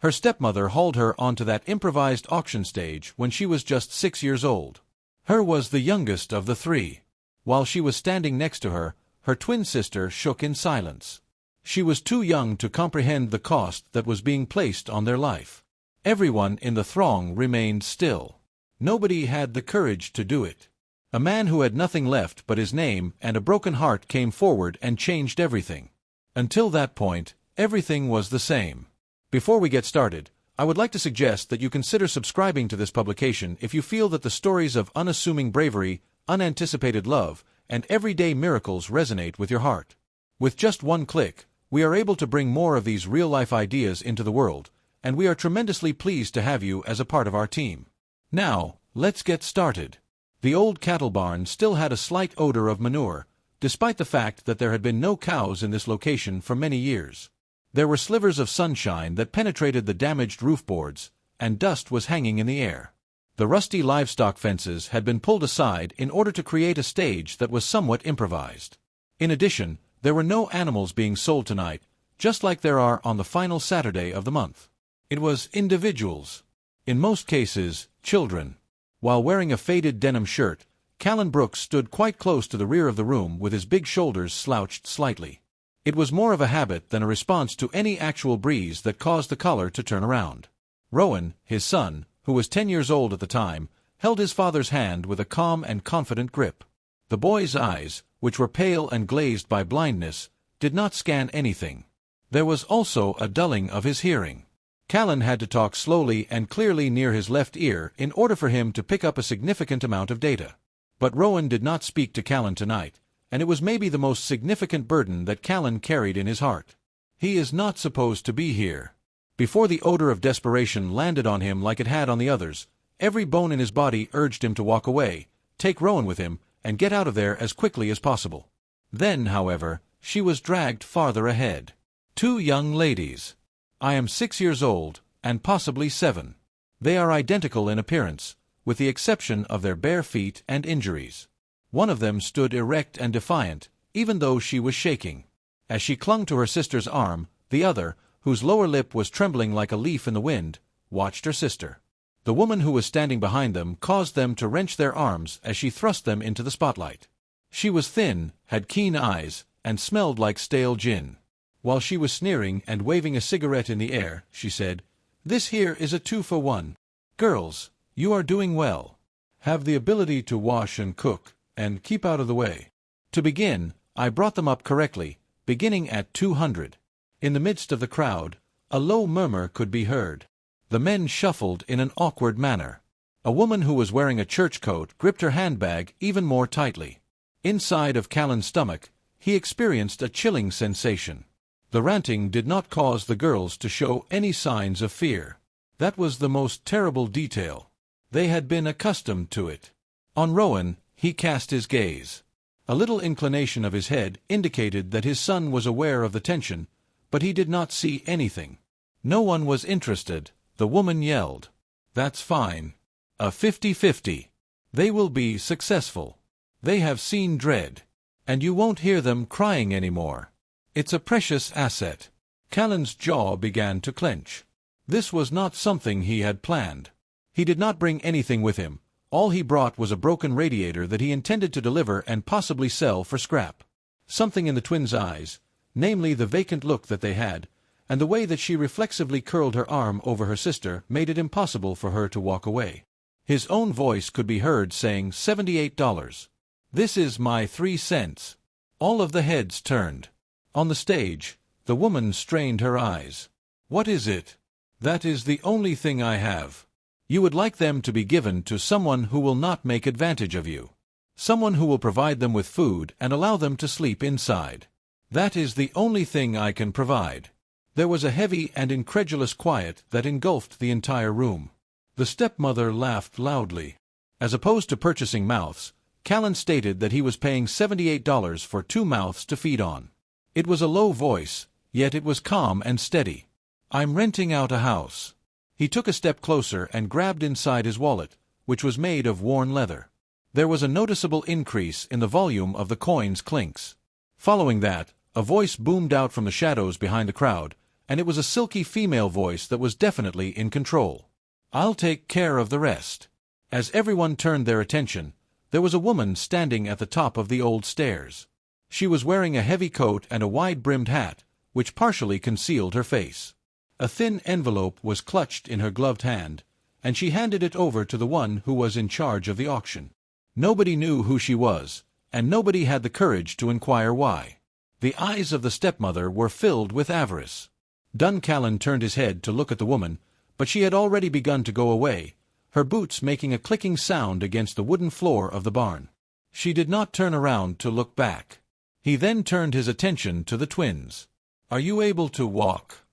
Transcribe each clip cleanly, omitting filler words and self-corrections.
Her stepmother hauled her onto that improvised auction stage when she was just 6 years old. Her was the youngest of the three. While she was standing next to her, her twin sister shook in silence. She was too young to comprehend the cost that was being placed on their life. Everyone in the throng remained still. Nobody had the courage to do it. A man who had nothing left but his name and a broken heart came forward and changed everything. Until that point, everything was the same. Before we get started, I would like to suggest that you consider subscribing to this publication if you feel that the stories of unassuming bravery, unanticipated love, and everyday miracles resonate with your heart. With just one click, we are able to bring more of these real-life ideas into the world, and we are tremendously pleased to have you as a part of our team. Now, let's get started. The old cattle barn still had a slight odor of manure, despite the fact that there had been no cows in this location for many years. There were slivers of sunshine that penetrated the damaged roof boards, and dust was hanging in the air. The rusty livestock fences had been pulled aside in order to create a stage that was somewhat improvised. In addition, there were no animals being sold tonight, just like there are on the final Saturday of the month. It was individuals. In most cases, children. While wearing a faded denim shirt, Callan Brooks stood quite close to the rear of the room with his big shoulders slouched slightly. It was more of a habit than a response to any actual breeze that caused the collar to turn around. Rowan, his son, who was 10 years old at the time, held his father's hand with a calm and confident grip. The boy's eyes, which were pale and glazed by blindness, did not scan anything. There was also a dulling of his hearing. Callan had to talk slowly and clearly near his left ear in order for him to pick up a significant amount of data. But Rowan did not speak to Callan tonight, and it was maybe the most significant burden that Callan carried in his heart. He is not supposed to be here. Before the odor of desperation landed on him like it had on the others, every bone in his body urged him to walk away, take Rowan with him, and get out of there as quickly as possible. Then, however, she was dragged farther ahead. 2 young ladies. I am 6 years old, and possibly 7. They are identical in appearance, with the exception of their bare feet and injuries. One of them stood erect and defiant, even though she was shaking. As she clung to her sister's arm, the other, whose lower lip was trembling like a leaf in the wind, watched her sister. The woman who was standing behind them caused them to wrench their arms as she thrust them into the spotlight. She was thin, had keen eyes, and smelled like stale gin. While she was sneering and waving a cigarette in the air, she said, "This here is a 2-for-1. Girls, you are doing well. Have the ability to wash and cook, and keep out of the way." To begin, I brought them up correctly, beginning at 200. In the midst of the crowd, a low murmur could be heard. The men shuffled in an awkward manner. A woman who was wearing a church coat gripped her handbag even more tightly. Inside of Callan's stomach, he experienced a chilling sensation. The ranting did not cause the girls to show any signs of fear. That was the most terrible detail. They had been accustomed to it. On Rowan, he cast his gaze. A little inclination of his head indicated that his son was aware of the tension, but he did not see anything. No one was interested, the woman yelled. "That's fine. A 50-50. They will be successful. They have seen dread. And you won't hear them crying anymore. It's a precious asset." Callan's jaw began to clench. This was not something he had planned. He did not bring anything with him. All he brought was a broken radiator that he intended to deliver and possibly sell for scrap. Something in the twins' eyes, namely the vacant look that they had, and the way that she reflexively curled her arm over her sister, made it impossible for her to walk away. His own voice could be heard saying, $78. "This is my 3 cents. All of the heads turned. On the stage, the woman strained her eyes. "What is it?" "That is the only thing I have. You would like them to be given to someone who will not make advantage of you. Someone who will provide them with food and allow them to sleep inside. That is the only thing I can provide." There was a heavy and incredulous quiet that engulfed the entire room. The stepmother laughed loudly. As opposed to purchasing mouths, Callan stated that he was paying $78 for 2 mouths to feed on. It was a low voice, yet it was calm and steady. "I'm renting out a house." He took a step closer and grabbed inside his wallet, which was made of worn leather. There was a noticeable increase in the volume of the coins' clinks. Following that, a voice boomed out from the shadows behind the crowd, and it was a silky female voice that was definitely in control. "I'll take care of the rest." As everyone turned their attention, there was a woman standing at the top of the old stairs. She was wearing a heavy coat and a wide-brimmed hat, which partially concealed her face. A thin envelope was clutched in her gloved hand, and she handed it over to the one who was in charge of the auction. Nobody knew who she was, and nobody had the courage to inquire why. The eyes of the stepmother were filled with avarice. Callan turned his head to look at the woman, but she had already begun to go away, her boots making a clicking sound against the wooden floor of the barn. She did not turn around to look back. He then turned his attention to the twins. "Are you able to walk?"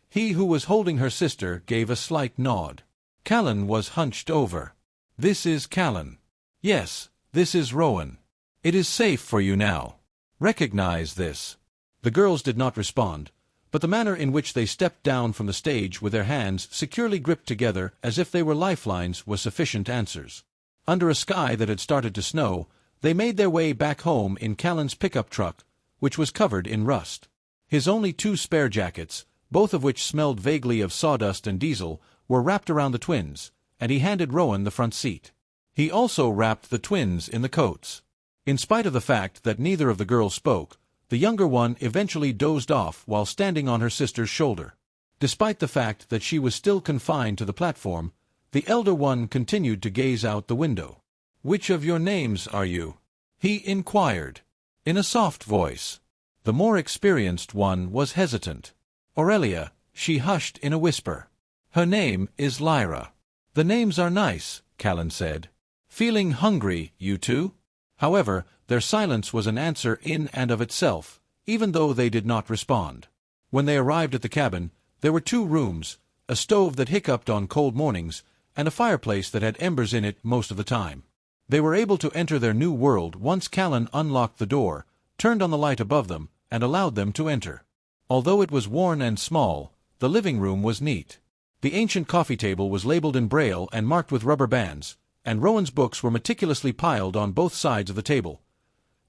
He who was holding her sister gave a slight nod. Callan was hunched over. "This is Callan." "Yes, this is Rowan. It is safe for you now. Recognize this." The girls did not respond, but the manner in which they stepped down from the stage with their hands securely gripped together as if they were lifelines was sufficient answers. Under a sky that had started to snow, they made their way back home in Callan's pickup truck, which was covered in rust. His only 2 spare jackets, both of which smelled vaguely of sawdust and diesel, were wrapped around the twins, and he handed Rowan the front seat. He also wrapped the twins in the coats. In spite of the fact that neither of the girls spoke, the younger one eventually dozed off while standing on her sister's shoulder. Despite the fact that she was still confined to the platform, the elder one continued to gaze out the window. "Which of your names are you?" he inquired, in a soft voice. The more experienced one was hesitant. "Aurelia," she hushed in a whisper. "Her name is Lyra." "The names are nice," Callan said. "Feeling hungry, you two?" However, their silence was an answer in and of itself, even though they did not respond. When they arrived at the cabin, there were 2 rooms, a stove that hiccuped on cold mornings, and a fireplace that had embers in it most of the time. They were able to enter their new world once Callan unlocked the door, turned on the light above them, and allowed them to enter. Although it was worn and small, the living room was neat. The ancient coffee table was labeled in Braille and marked with rubber bands, and Rowan's books were meticulously piled on both sides of the table.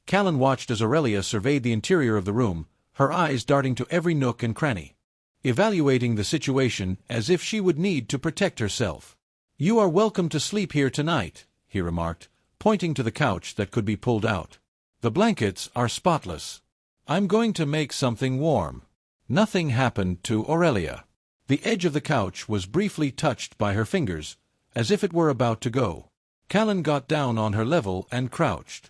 Callan watched as Aurelia surveyed the interior of the room, her eyes darting to every nook and cranny, evaluating the situation as if she would need to protect herself. "You are welcome to sleep here tonight," he remarked, pointing to the couch that could be pulled out. "The blankets are spotless. I'm going to make something warm." Nothing happened to Aurelia. The edge of the couch was briefly touched by her fingers, as if it were about to go. Callan got down on her level and crouched.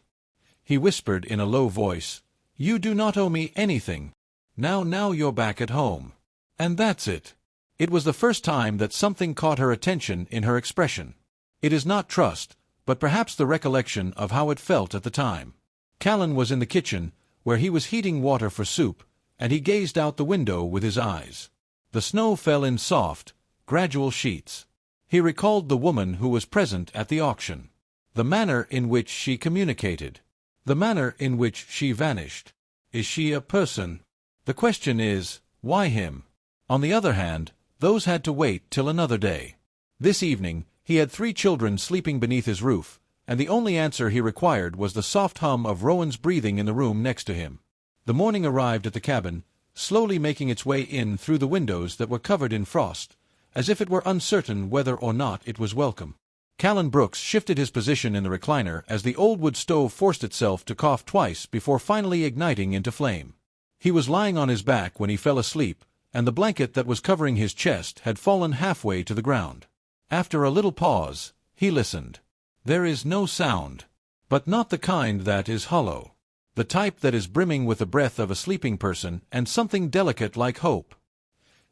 He whispered in a low voice, "You do not owe me anything. Now you're back at home. And that's it." It was the first time that something caught her attention in her expression. It is not trust, but perhaps the recollection of how it felt at the time. Callan was in the kitchen, where he was heating water for soup, and he gazed out the window with his eyes. The snow fell in soft, gradual sheets. He recalled the woman who was present at the auction. The manner in which she communicated. The manner in which she vanished. Is she a person? The question is, why him? On the other hand, those had to wait till another day. This evening, he had 3 children sleeping beneath his roof, and the only answer he required was the soft hum of Rowan's breathing in the room next to him. The morning arrived at the cabin, slowly making its way in through the windows that were covered in frost, as if it were uncertain whether or not it was welcome. Callan Brooks shifted his position in the recliner as the old wood stove forced itself to cough twice before finally igniting into flame. He was lying on his back when he fell asleep, and the blanket that was covering his chest had fallen halfway to the ground. After a little pause, he listened. There is no sound, but not the kind that is hollow. The type that is brimming with the breath of a sleeping person and something delicate like hope.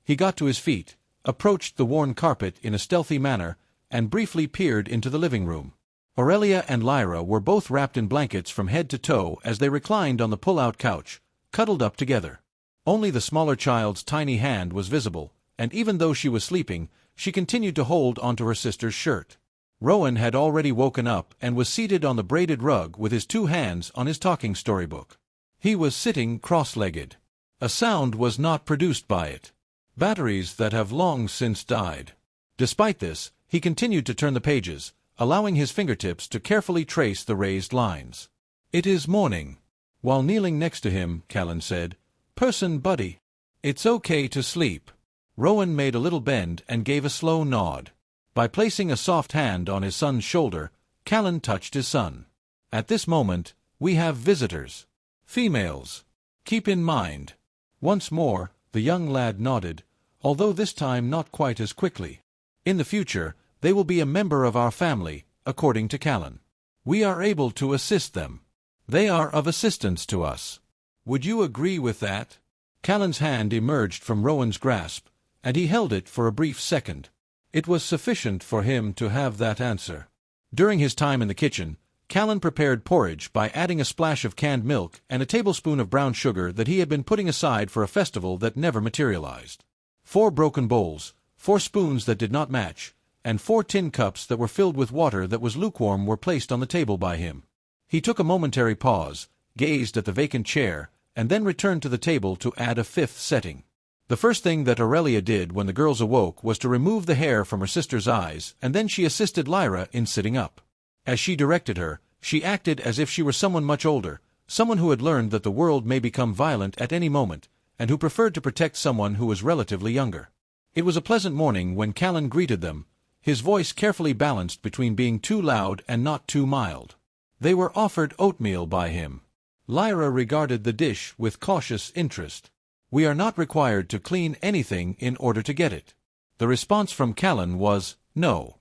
He got to his feet, approached the worn carpet in a stealthy manner, and briefly peered into the living room. Aurelia and Lyra were both wrapped in blankets from head to toe as they reclined on the pull-out couch, cuddled up together. Only the smaller child's tiny hand was visible, and even though she was sleeping, she continued to hold onto her sister's shirt. Rowan had already woken up and was seated on the braided rug with his 2 hands on his talking storybook. He was sitting cross-legged. A sound was not produced by it. Batteries that have long since died. Despite this, he continued to turn the pages, allowing his fingertips to carefully trace the raised lines. "It is morning." While kneeling next to him, Callan said, "Person buddy." It's okay to sleep. Rowan made a little bend and gave a slow nod. By placing a soft hand on his son's shoulder, Callan touched his son. At this moment, we have visitors. Females. Keep in mind. Once more, the young lad nodded, although this time not quite as quickly. In the future, they will be a member of our family, according to Callan. We are able to assist them. They are of assistance to us. Would you agree with that? Callan's hand emerged from Rowan's grasp, and he held it for a brief second. It was sufficient for him to have that answer. During his time in the kitchen, Callan prepared porridge by adding a splash of canned milk and a tablespoon of brown sugar that he had been putting aside for a festival that never materialized. 4 broken bowls, 4 spoons that did not match, and 4 tin cups that were filled with water that was lukewarm were placed on the table by him. He took a momentary pause, gazed at the vacant chair, and then returned to the table to add a 5th setting. The first thing that Aurelia did when the girls awoke was to remove the hair from her sister's eyes, and then she assisted Lyra in sitting up. As she directed her, she acted as if she were someone much older, someone who had learned that the world may become violent at any moment, and who preferred to protect someone who was relatively younger. It was a pleasant morning when Callan greeted them, his voice carefully balanced between being too loud and not too mild. They were offered oatmeal by him. Lyra regarded the dish with cautious interest. We are not required to clean anything in order to get it. The response from Callan was, no.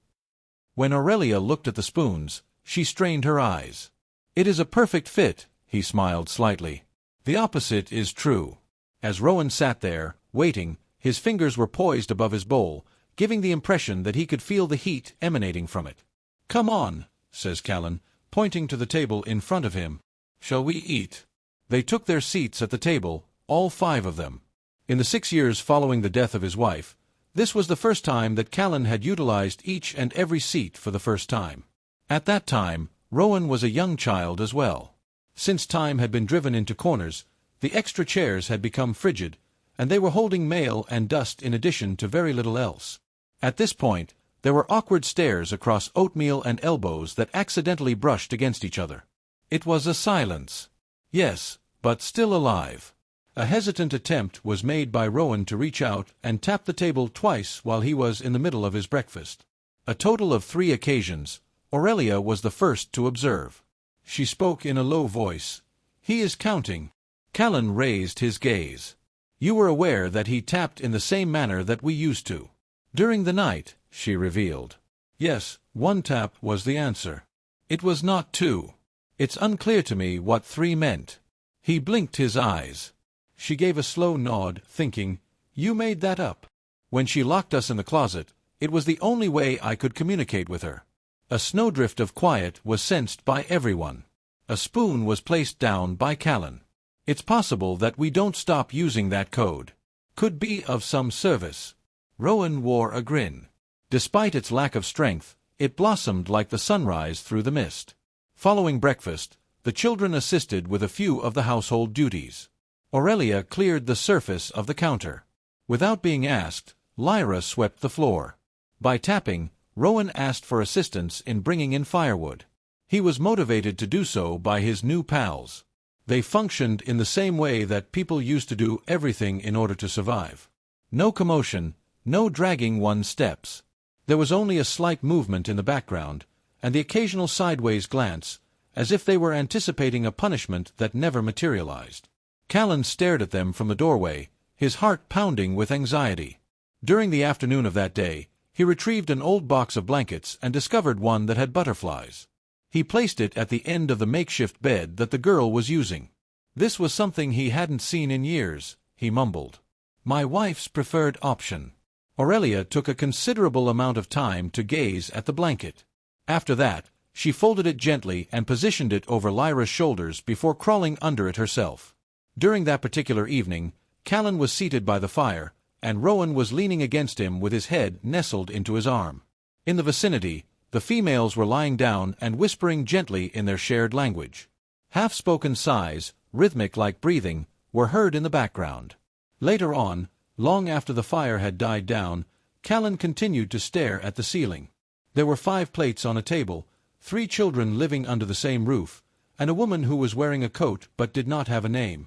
When Aurelia looked at the spoons, she strained her eyes. It is a perfect fit, he smiled slightly. The opposite is true. As Rowan sat there, waiting, his fingers were poised above his bowl, giving the impression that he could feel the heat emanating from it. Come on, says Callan, pointing to the table in front of him. Shall we eat? They took their seats at the table, all 5 of them. In the 6 years following the death of his wife, this was the first time that Callan had utilized each and every seat for the first time. At that time, Rowan was a young child as well. Since time had been driven into corners, the extra chairs had become frigid, and they were holding mail and dust in addition to very little else. At this point, there were awkward stares across oatmeal and elbows that accidentally brushed against each other. It was a silence. Yes, but still alive. A hesitant attempt was made by Rowan to reach out and tap the table twice while he was in the middle of his breakfast. A total of 3 occasions. Aurelia was the first to observe. She spoke in a low voice. He is counting. Callan raised his gaze. You were aware that he tapped in the same manner that we used to. During the night, she revealed. Yes, 1 tap was the answer. It was not 2. It's unclear to me what 3 meant. He blinked his eyes. She gave a slow nod, thinking, you made that up. When she locked us in the closet, it was the only way I could communicate with her. A snowdrift of quiet was sensed by everyone. A spoon was placed down by Callan. It's possible that we don't stop using that code. Could be of some service. Rowan wore a grin. Despite its lack of strength, it blossomed like the sunrise through the mist. Following breakfast, the children assisted with a few of the household duties. Aurelia cleared the surface of the counter. Without being asked, Lyra swept the floor. By tapping, Rowan asked for assistance in bringing in firewood. He was motivated to do so by his new pals. They functioned in the same way that people used to do everything in order to survive. No commotion, no dragging one's steps. There was only a slight movement in the background, and the occasional sideways glance, as if they were anticipating a punishment that never materialized. Callan stared at them from the doorway, his heart pounding with anxiety. During the afternoon of that day, he retrieved an old box of blankets and discovered one that had butterflies. He placed it at the end of the makeshift bed that the girl was using. This was something he hadn't seen in years, he mumbled. My wife's preferred option. Aurelia took a considerable amount of time to gaze at the blanket. After that, she folded it gently and positioned it over Lyra's shoulders before crawling under it herself. During that particular evening, Callan was seated by the fire, and Rowan was leaning against him with his head nestled into his arm. In the vicinity, the females were lying down and whispering gently in their shared language. Half-spoken sighs, rhythmic like breathing, were heard in the background. Later on, long after the fire had died down, Callan continued to stare at the ceiling. There were 5 plates on a table, 3 children living under the same roof, and a woman who was wearing a coat but did not have a name.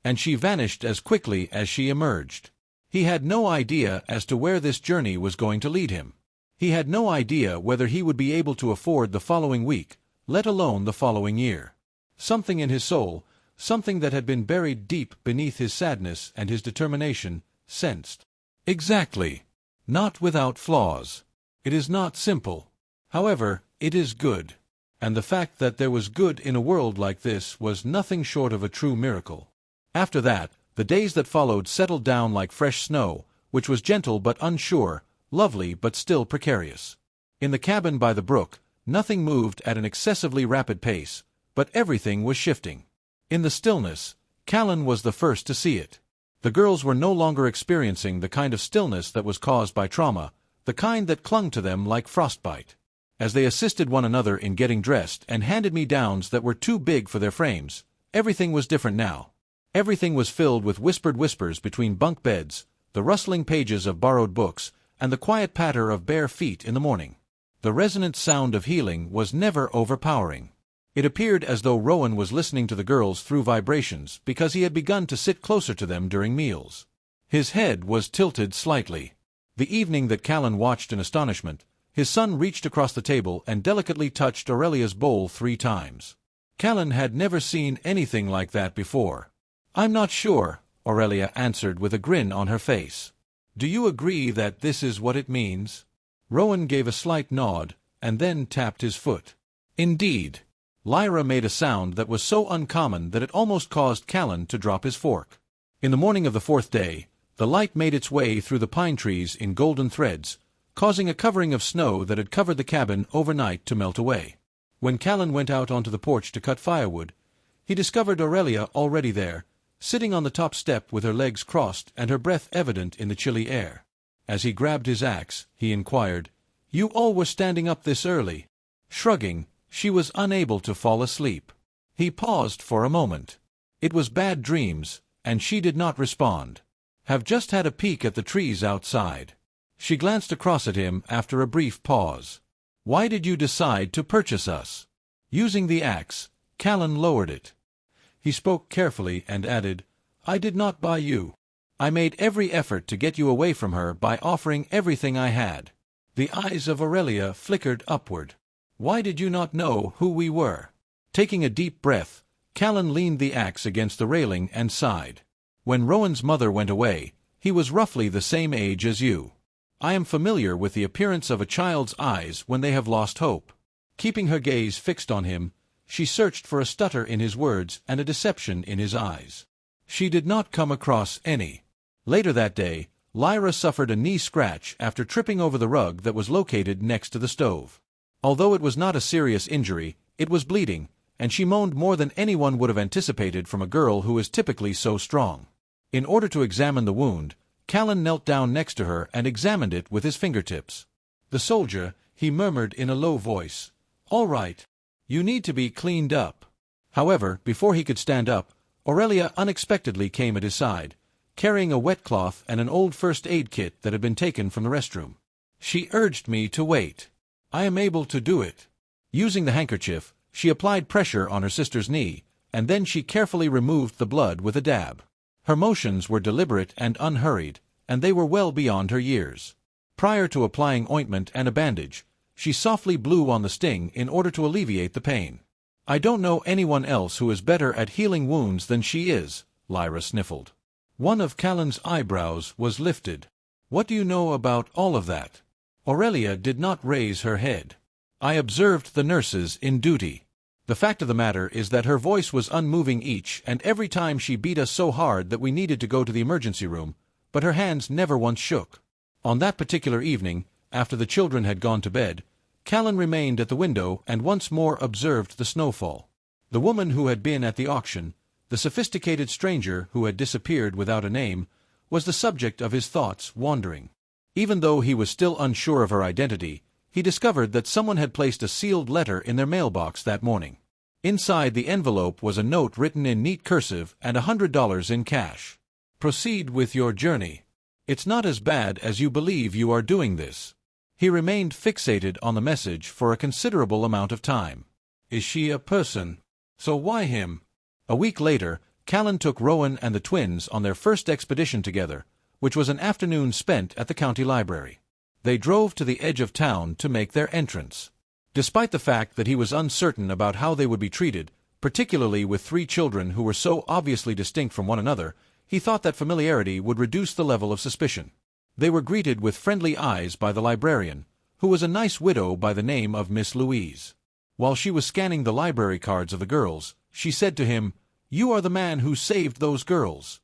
and she vanished as quickly as she emerged. He had no idea as to where this journey was going to lead him. He had no idea whether he would be able to afford the following week, let alone the following year. Something in his soul, something that had been buried deep beneath his sadness and his determination, sensed. Exactly. Not without flaws. It is not simple. However, it is good. And the fact that there was good in a world like this was nothing short of a true miracle. After that, the days that followed settled down like fresh snow, which was gentle but unsure, lovely but still precarious. In the cabin by the brook, nothing moved at an excessively rapid pace, but everything was shifting. In the stillness, Callan was the first to see it. The girls were no longer experiencing the kind of stillness that was caused by trauma, the kind that clung to them like frostbite. As they assisted one another in getting dressed and handed me downs that were too big for their frames, everything was different now. Everything was filled with whispered whispers between bunk beds, the rustling pages of borrowed books, and the quiet patter of bare feet in the morning. The resonant sound of healing was never overpowering. It appeared as though Rowan was listening to the girls through vibrations because he had begun to sit closer to them during meals. His head was tilted slightly. The evening that Callan watched in astonishment, his son reached across the table and delicately touched Aurelia's bowl 3 times. Callan had never seen anything like that before. "I'm not sure," Aurelia answered with a grin on her face. "Do you agree that this is what it means?" Rowan gave a slight nod, and then tapped his foot. "Indeed." Lyra made a sound that was so uncommon that it almost caused Callan to drop his fork. In the morning of the 4th day, the light made its way through the pine trees in golden threads, causing a covering of snow that had covered the cabin overnight to melt away. When Callan went out onto the porch to cut firewood, he discovered Aurelia already there, sitting on the top step with her legs crossed and her breath evident in the chilly air. As he grabbed his axe, he inquired, "You all were standing up this early?" Shrugging, she was unable to fall asleep. He paused for a moment. It was bad dreams, and she did not respond. "Have just had a peek at the trees outside." She glanced across at him after a brief pause. "Why did you decide to purchase us?" Using the axe, Callan lowered it. He spoke carefully and added, "I did not buy you. I made every effort to get you away from her by offering everything I had." The eyes of Aurelia flickered upward. "Why did you not know who we were?" Taking a deep breath, Callan leaned the axe against the railing and sighed. "When Rowan's mother went away, he was roughly the same age as you. I am familiar with the appearance of a child's eyes when they have lost hope." Keeping her gaze fixed on him, she searched for a stutter in his words and a deception in his eyes. She did not come across any. Later that day, Lyra suffered a knee scratch after tripping over the rug that was located next to the stove. Although it was not a serious injury, it was bleeding, and she moaned more than anyone would have anticipated from a girl who is typically so strong. In order to examine the wound, Callan knelt down next to her and examined it with his fingertips. "The soldier," he murmured in a low voice. "All right. You need to be cleaned up." However, before he could stand up, Aurelia unexpectedly came at his side, carrying a wet cloth and an old first aid kit that had been taken from the restroom. "She urged me to wait. I am able to do it." Using the handkerchief, she applied pressure on her sister's knee, and then she carefully removed the blood with a dab. Her motions were deliberate and unhurried, and they were well beyond her years. Prior to applying ointment and a bandage, she softly blew on the sting in order to alleviate the pain. "I don't know anyone else who is better at healing wounds than she is," Lyra sniffled. One of Callan's eyebrows was lifted. "What do you know about all of that?" Aurelia did not raise her head. "I observed the nurses in duty. The fact of the matter is that her voice was unmoving each and every time she beat us so hard that we needed to go to the emergency room, but her hands never once shook. On that particular evening, after the children had gone to bed, Callan remained at the window and once more observed the snowfall. The woman who had been at the auction, the sophisticated stranger who had disappeared without a name, was the subject of his thoughts wandering. Even though he was still unsure of her identity, he discovered that someone had placed a sealed letter in their mailbox that morning. Inside the envelope was a note written in neat cursive and $100 in cash. "Proceed with your journey. It's not as bad as you believe you are doing this." He remained fixated on the message for a considerable amount of time. "Is she a person? So why him?" A week later, Callan took Rowan and the twins on their first expedition together, which was an afternoon spent at the county library. They drove to the edge of town to make their entrance. Despite the fact that he was uncertain about how they would be treated, particularly with three children who were so obviously distinct from one another, he thought that familiarity would reduce the level of suspicion. They were greeted with friendly eyes by the librarian, who was a nice widow by the name of Miss Louise. While she was scanning the library cards of the girls, she said to him, "You are the man who saved those girls."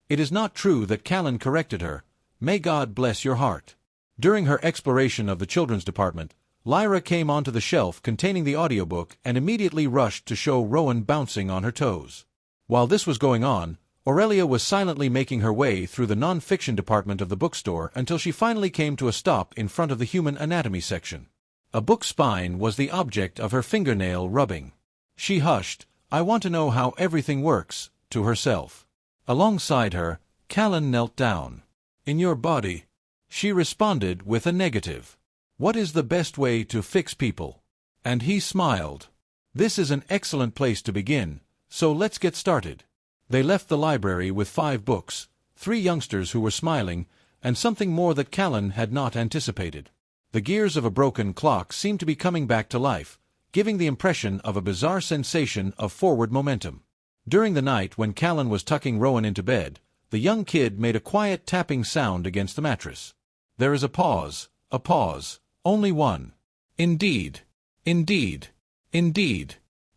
It is not true that Callan corrected her. May God bless your heart. During her exploration of the children's department, Lyra came onto the shelf containing the audiobook and immediately rushed to show Rowan bouncing on her toes. While this was going on, Aurelia was silently making her way through the non-fiction department of the bookstore until she finally came to a stop in front of the human anatomy section. A book spine was the object of her fingernail rubbing. She hushed, "I want to know how everything works," to herself. Alongside her, Callan knelt down. "In your body?" She responded with a negative. "What is the best way to fix people?" And he smiled. "This is an excellent place to begin, so let's get started." They left the library with 5 books, 3 youngsters who were smiling, and something more that Callan had not anticipated. The gears of a broken clock seemed to be coming back to life, giving the impression of a bizarre sensation of forward momentum. During the night when Callan was tucking Rowan into bed, the young kid made a quiet tapping sound against the mattress. There is a pause, only one. Indeed.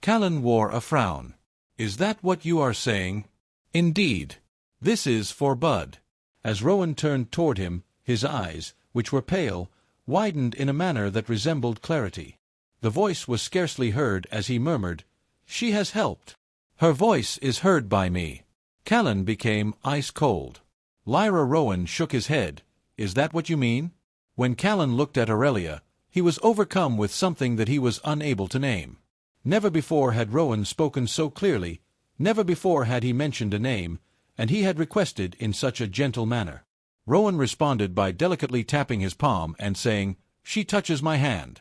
Callan wore a frown. "Is that what you are saying?" "Indeed. This is for Bud." As Rowan turned toward him, his eyes, which were pale, widened in a manner that resembled clarity. The voice was scarcely heard as he murmured, "She has helped. Her voice is heard by me." Callan became ice-cold. Lyra Rowan shook his head. "Is that what you mean?" When Callan looked at Aurelia, he was overcome with something that he was unable to name. Never before had Rowan spoken so clearly, never before had he mentioned a name, and he had requested in such a gentle manner. Rowan responded by delicately tapping his palm and saying, "She touches my hand.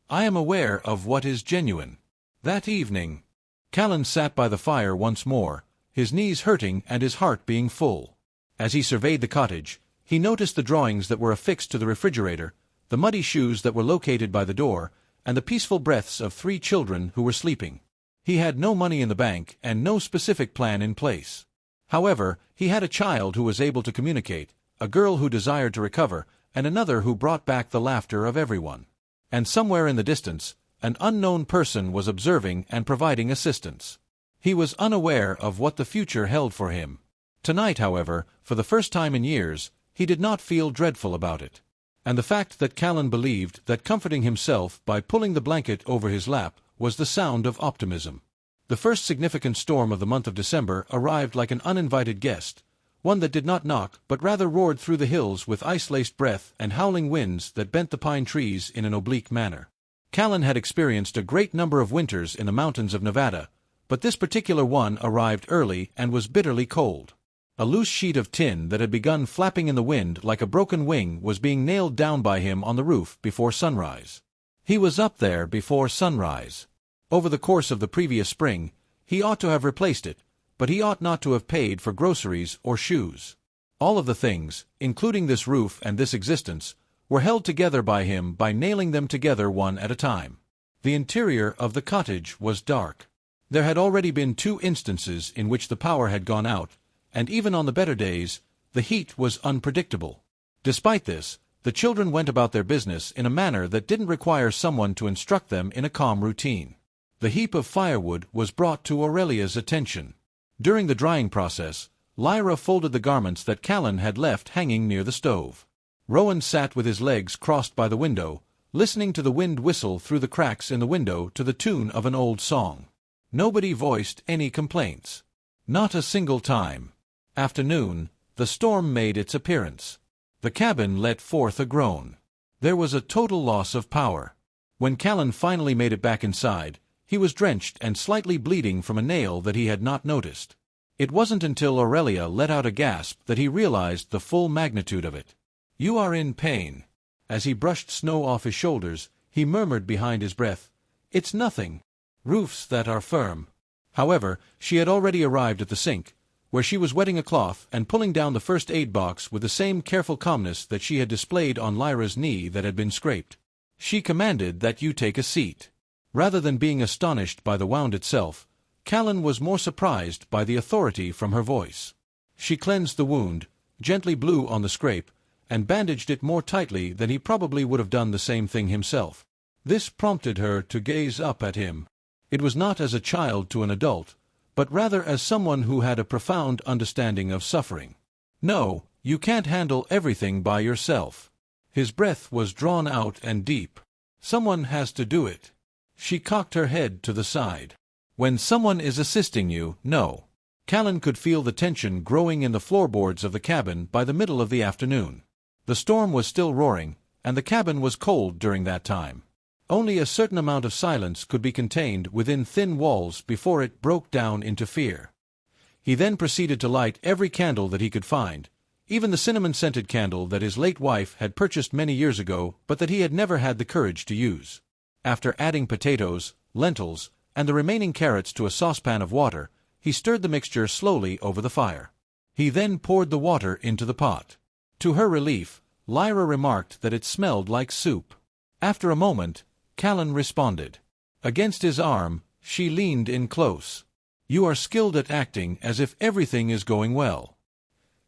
I am aware of what is genuine." That evening, Callan sat by the fire once more, his knees hurting and his heart being full. As he surveyed the cottage, he noticed the drawings that were affixed to the refrigerator, the muddy shoes that were located by the door, and the peaceful breaths of 3 children who were sleeping. He had no money in the bank and no specific plan in place. However, he had a child who was able to communicate, a girl who desired to recover, and another who brought back the laughter of everyone. And somewhere in the distance, an unknown person was observing and providing assistance. He was unaware of what the future held for him. Tonight, however, for the first time in years, he did not feel dreadful about it. And the fact that Callan believed that comforting himself by pulling the blanket over his lap was the sound of optimism. The first significant storm of the month of December arrived like an uninvited guest, one that did not knock but rather roared through the hills with ice-laced breath and howling winds that bent the pine trees in an oblique manner. Callan had experienced a great number of winters in the mountains of Nevada, but this particular one arrived early and was bitterly cold. A loose sheet of tin that had begun flapping in the wind like a broken wing was being nailed down by him on the roof before sunrise. He was up there before sunrise. Over the course of the previous spring, he ought to have replaced it, but he ought not to have paid for groceries or shoes. All of the things, including this roof and this existence, were held together by him by nailing them together one at a time. The interior of the cottage was dark. There had already been 2 instances in which the power had gone out, and even on the better days, the heat was unpredictable. Despite this, the children went about their business in a manner that didn't require someone to instruct them in a calm routine. The heap of firewood was brought to Aurelia's attention. During the drying process, Lyra folded the garments that Callan had left hanging near the stove. Rowan sat with his legs crossed by the window, listening to the wind whistle through the cracks in the window to the tune of an old song. Nobody voiced any complaints. Not a single time. Afternoon, the storm made its appearance. The cabin let forth a groan. There was a total loss of power. When Callan finally made it back inside, he was drenched and slightly bleeding from a nail that he had not noticed. It wasn't until Aurelia let out a gasp that he realized the full magnitude of it. "You are in pain." As he brushed snow off his shoulders, he murmured behind his breath, "It's nothing. Roofs that are firm." However, she had already arrived at the sink, where she was wetting a cloth and pulling down the first aid box with the same careful calmness that she had displayed on Lyra's knee that had been scraped. She commanded that you take a seat. Rather than being astonished by the wound itself, Callan was more surprised by the authority from her voice. She cleansed the wound, gently blew on the scrape, and bandaged it more tightly than he probably would have done the same thing himself. This prompted her to gaze up at him. It was not as a child to an adult, but rather as someone who had a profound understanding of suffering. No, you can't handle everything by yourself. His breath was drawn out and deep. Someone has to do it. She cocked her head to the side. When someone is assisting you, no. Callan could feel the tension growing in the floorboards of the cabin by the middle of the afternoon. The storm was still roaring, and the cabin was cold during that time. Only a certain amount of silence could be contained within thin walls before it broke down into fear. He then proceeded to light every candle that he could find, even the cinnamon-scented candle that his late wife had purchased many years ago but that he had never had the courage to use. After adding potatoes, lentils, and the remaining carrots to a saucepan of water, he stirred the mixture slowly over the fire. He then poured the water into the pot. To her relief, Lyra remarked that it smelled like soup. After a moment, Callan responded. Against his arm, she leaned in close. You are skilled at acting as if everything is going well.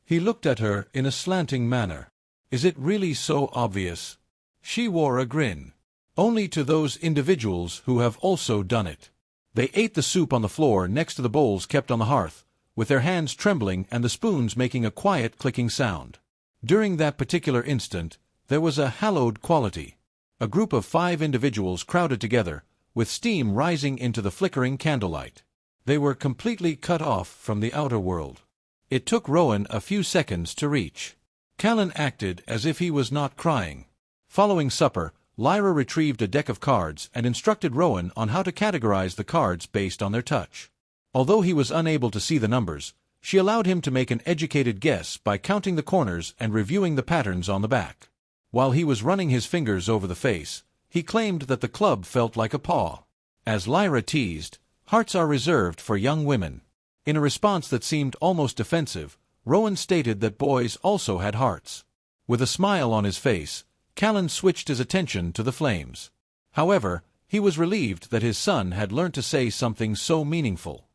He looked at her in a slanting manner. Is it really so obvious? She wore a grin. Only to those individuals who have also done it. They ate the soup on the floor next to the bowls kept on the hearth, with their hands trembling and the spoons making a quiet clicking sound. During that particular instant, there was a hallowed quality. A group of 5 individuals crowded together, with steam rising into the flickering candlelight. They were completely cut off from the outer world. It took Rowan a few seconds to reach. Callan acted as if he was not crying. Following supper, Lyra retrieved a deck of cards and instructed Rowan on how to categorize the cards based on their touch. Although he was unable to see the numbers, she allowed him to make an educated guess by counting the corners and reviewing the patterns on the back. While he was running his fingers over the face, he claimed that the club felt like a paw. As Lyra teased, hearts are reserved for young women. In a response that seemed almost defensive, Rowan stated that boys also had hearts. With a smile on his face, Callan switched his attention to the flames. However, he was relieved that his son had learned to say something so meaningful.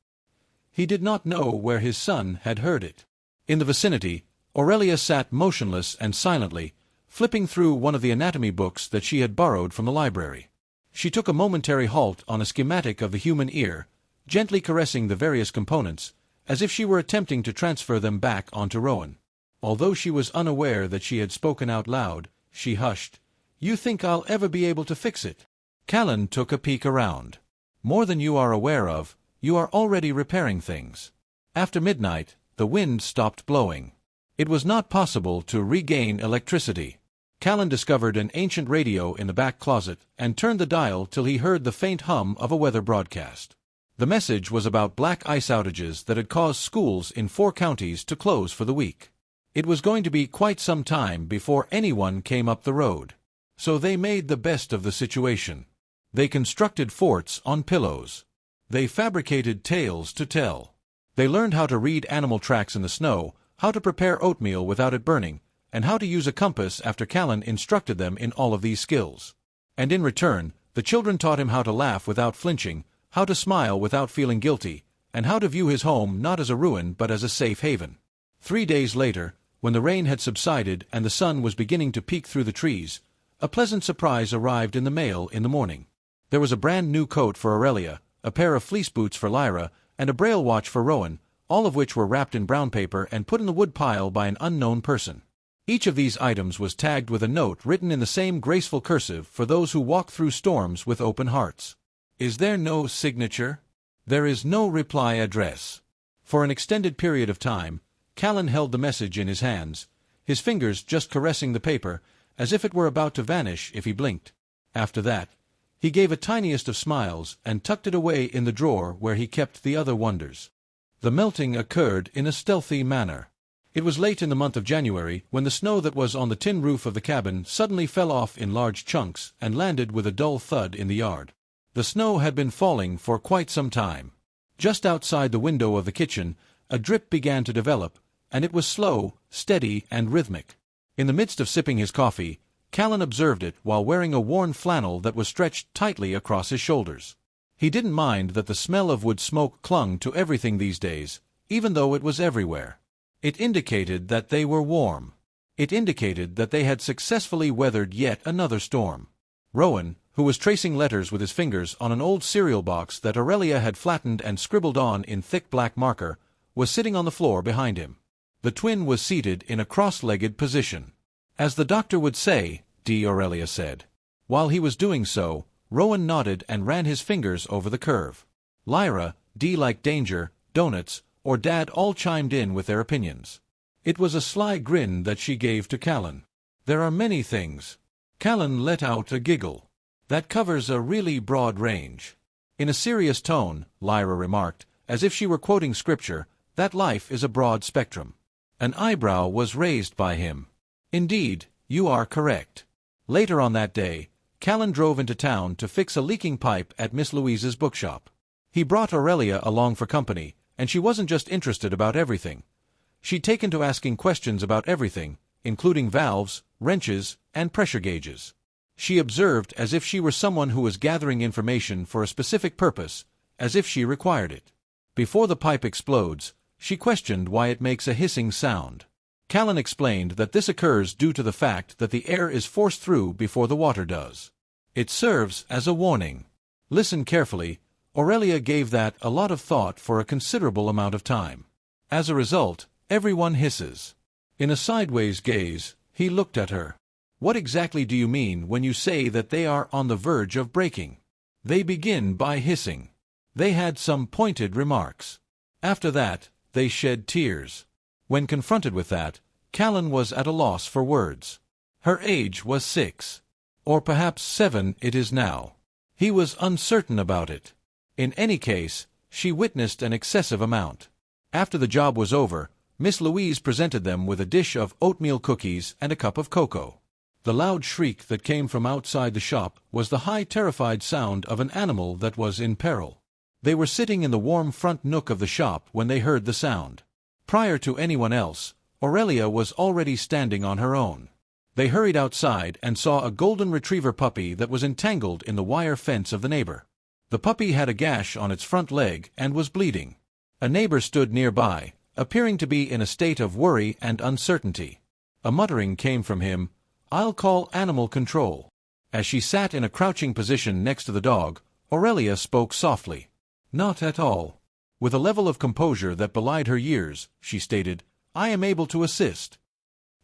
He did not know where his son had heard it. In the vicinity, Aurelia sat motionless and silently, flipping through one of the anatomy books that she had borrowed from the library. She took a momentary halt on a schematic of the human ear, gently caressing the various components, as if she were attempting to transfer them back onto Rowan. Although she was unaware that she had spoken out loud, she hushed. You think I'll ever be able to fix it? Callan took a peek around. More than you are aware of, you are already repairing things. After midnight, the wind stopped blowing. It was not possible to regain electricity. Callan discovered an ancient radio in the back closet and turned the dial till he heard the faint hum of a weather broadcast. The message was about black ice outages that had caused schools in 4 counties to close for the week. It was going to be quite some time before anyone came up the road. So they made the best of the situation. They constructed forts on pillows. They fabricated tales to tell. They learned how to read animal tracks in the snow, how to prepare oatmeal without it burning, and how to use a compass after Callan instructed them in all of these skills. And in return, the children taught him how to laugh without flinching, how to smile without feeling guilty, and how to view his home not as a ruin but as a safe haven. 3 days later, when the rain had subsided and the sun was beginning to peek through the trees, a pleasant surprise arrived in the mail in the morning. There was a brand new coat for Aurelia, a pair of fleece boots for Lyra, and a braille watch for Rowan, all of which were wrapped in brown paper and put in the wood pile by an unknown person. Each of these items was tagged with a note written in the same graceful cursive for those who walk through storms with open hearts. Is there no signature? There is no reply address. For an extended period of time, Callan held the message in his hands, his fingers just caressing the paper, as if it were about to vanish if he blinked. After that, he gave a tiniest of smiles and tucked it away in the drawer where he kept the other wonders. The melting occurred in a stealthy manner. It was late in the month of January when the snow that was on the tin roof of the cabin suddenly fell off in large chunks and landed with a dull thud in the yard. The snow had been falling for quite some time. Just outside the window of the kitchen, a drip began to develop, and it was slow, steady, and rhythmic. In the midst of sipping his coffee, Callan observed it while wearing a worn flannel that was stretched tightly across his shoulders. He didn't mind that the smell of wood smoke clung to everything these days, even though it was everywhere. It indicated that they were warm. It indicated that they had successfully weathered yet another storm. Rowan, who was tracing letters with his fingers on an old cereal box that Aurelia had flattened and scribbled on in thick black marker, was sitting on the floor behind him. The twin was seated in a cross-legged position. As the doctor would say, Aurelia said. While he was doing so, Rowan nodded and ran his fingers over the curve. Lyra, like danger, donuts, or Dad all chimed in with their opinions. It was a sly grin that she gave to Callan. There are many things. Callan let out a giggle. That covers a really broad range. In a serious tone, Lyra remarked, as if she were quoting scripture, that life is a broad spectrum. An eyebrow was raised by him. Indeed, you are correct. Later on that day, Callan drove into town to fix a leaking pipe at Miss Louise's bookshop. He brought Aurelia along for company, and she wasn't just interested about everything. She'd taken to asking questions about everything, including valves, wrenches, and pressure gauges. She observed as if she were someone who was gathering information for a specific purpose, as if she required it. Before the pipe explodes, she questioned why it makes a hissing sound. Callan explained that this occurs due to the fact that the air is forced through before the water does. It serves as a warning. Listen carefully. Aurelia gave that a lot of thought for a considerable amount of time. As a result, everyone hisses. In a sideways gaze, he looked at her. What exactly do you mean when you say that they are on the verge of breaking? They begin by hissing. They had some pointed remarks. After that, they shed tears. When confronted with that, Callan was at a loss for words. Her age was 6. Or perhaps 7 it is now. He was uncertain about it. In any case, she witnessed an excessive amount. After the job was over, Miss Louise presented them with a dish of oatmeal cookies and a cup of cocoa. The loud shriek that came from outside the shop was the high terrified sound of an animal that was in peril. They were sitting in the warm front nook of the shop when they heard the sound. Prior to anyone else, Aurelia was already standing on her own. They hurried outside and saw a golden retriever puppy that was entangled in the wire fence of the neighbor. The puppy had a gash on its front leg and was bleeding. A neighbor stood nearby, appearing to be in a state of worry and uncertainty. A muttering came from him, "I'll call animal control." As she sat in a crouching position next to the dog, Aurelia spoke softly. "Not at all." With a level of composure that belied her years, she stated, "I am able to assist."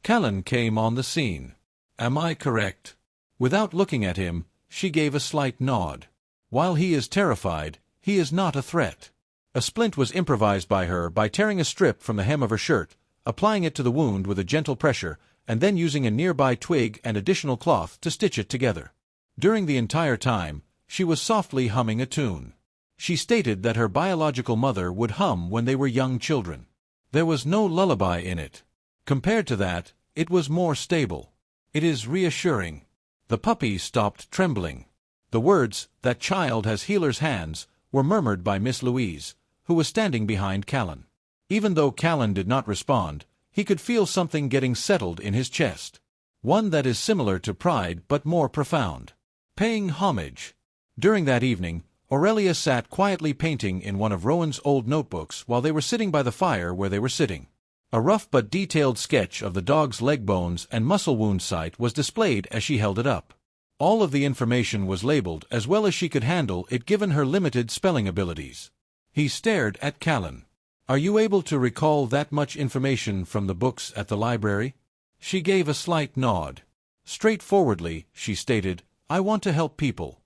Callan came on the scene. "Am I correct?" Without looking at him, she gave a slight nod. "While he is terrified, he is not a threat." A splint was improvised by her by tearing a strip from the hem of her shirt, applying it to the wound with a gentle pressure, and then using a nearby twig and additional cloth to stitch it together. During the entire time, she was softly humming a tune. She stated that her biological mother would hum when they were young children. There was no lullaby in it. Compared to that, it was more stable. It is reassuring. The puppy stopped trembling. The words, "That child has healer's hands," were murmured by Miss Louise, who was standing behind Callan. Even though Callan did not respond, he could feel something getting settled in his chest. One that is similar to pride but more profound. Paying homage. During that evening, Aurelia sat quietly painting in one of Rowan's old notebooks while they were sitting by the fire where they were sitting. A rough but detailed sketch of the dog's leg bones and muscle wound site was displayed as she held it up. All of the information was labeled as well as she could handle it given her limited spelling abilities. He stared at Callan. "Are you able to recall that much information from the books at the library?" She gave a slight nod. Straightforwardly, she stated, "I want to help people."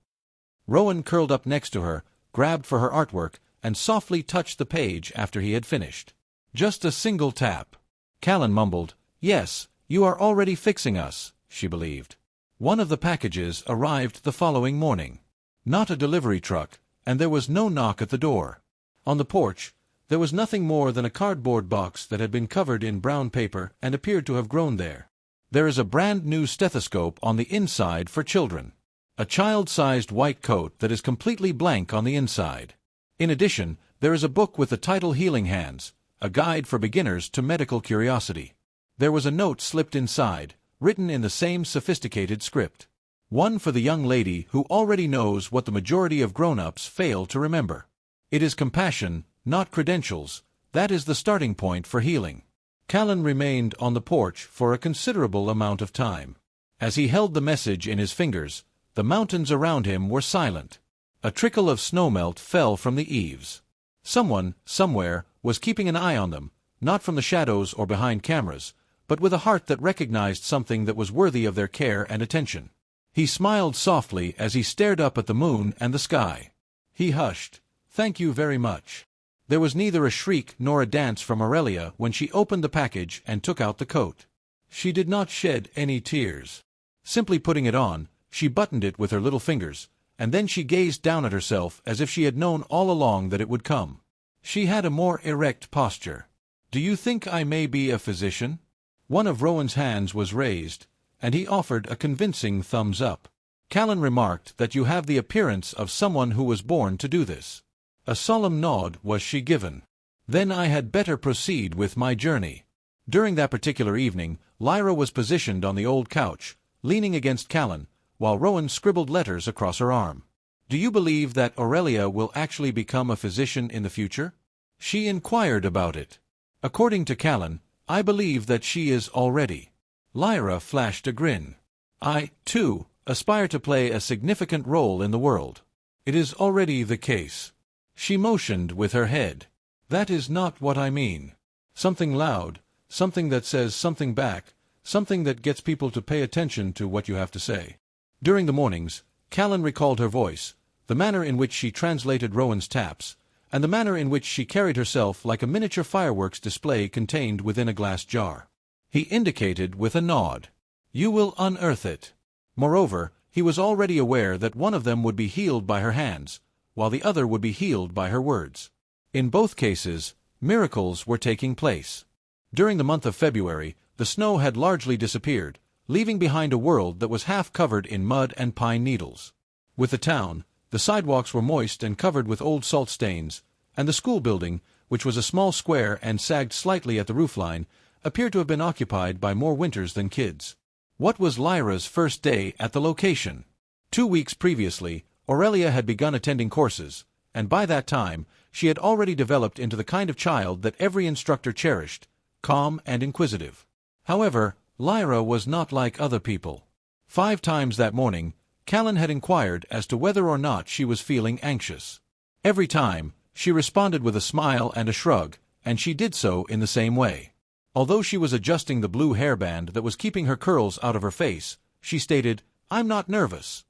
Rowan curled up next to her, grabbed for her artwork, and softly touched the page after he had finished. Just a single tap. Callan mumbled, "Yes, you are already fixing us," she believed. One of the packages arrived the following morning. Not a delivery truck, and there was no knock at the door. On the porch, there was nothing more than a cardboard box that had been covered in brown paper and appeared to have grown there. There is a brand-new stethoscope on the inside for children. A child-sized white coat that is completely blank on the inside. In addition, There is a book with the title Healing Hands, a guide for beginners to medical curiosity. There was a note slipped inside, written in the same sophisticated script. One for the young lady who already knows what the majority of grown-ups fail to remember. It is compassion, not credentials, that is the starting point for healing. Callan remained on the porch for a considerable amount of time. As he held the message in his fingers, the mountains around him were silent. A trickle of snowmelt fell from the eaves. Someone, somewhere, was keeping an eye on them, not from the shadows or behind cameras, but with a heart that recognized something that was worthy of their care and attention. He smiled softly as he stared up at the moon and the sky. He hushed. "Thank you very much." There was neither a shriek nor a dance from Aurelia when she opened the package and took out the coat. She did not shed any tears. Simply putting it on, she buttoned it with her little fingers, and then she gazed down at herself as if she had known all along that it would come. She had a more erect posture. "Do you think I may be a physician?" One of Rowan's hands was raised, and he offered a convincing thumbs up. Callan remarked that you have the appearance of someone who was born to do this. A solemn nod was she given. Then I had better proceed with my journey. During that particular evening, Lyra was positioned on the old couch, leaning against Callan, while Rowan scribbled letters across her arm. "Do you believe that Aurelia will actually become a physician in the future?" She inquired about it. According to Callan, "I believe that she is already." Lyra flashed a grin. "I, too, aspire to play a significant role in the world. It is already the case." She motioned with her head. "That is not what I mean. Something loud, something that says something back, something that gets people to pay attention to what you have to say." During the mornings, Callan recalled her voice, the manner in which she translated Rowan's taps, and the manner in which she carried herself like a miniature fireworks display contained within a glass jar. He indicated with a nod. "You will unearth it." Moreover, he was already aware that one of them would be healed by her hands, while the other would be healed by her words. In both cases, miracles were taking place. During the month of February, the snow had largely disappeared, leaving behind a world that was half covered in mud and pine needles. With the town, the sidewalks were moist and covered with old salt stains, and the school building, which was a small square and sagged slightly at the roofline, appeared to have been occupied by more winters than kids. What was Lyra's first day at the location? 2 weeks previously, Aurelia had begun attending courses, and by that time, she had already developed into the kind of child that every instructor cherished, calm and inquisitive. However, Lyra was not like other people. 5 times that morning, Callan had inquired as to whether or not she was feeling anxious. Every time, she responded with a smile and a shrug, and she did so in the same way. Although she was adjusting the blue hairband that was keeping her curls out of her face, she stated, "I'm not nervous.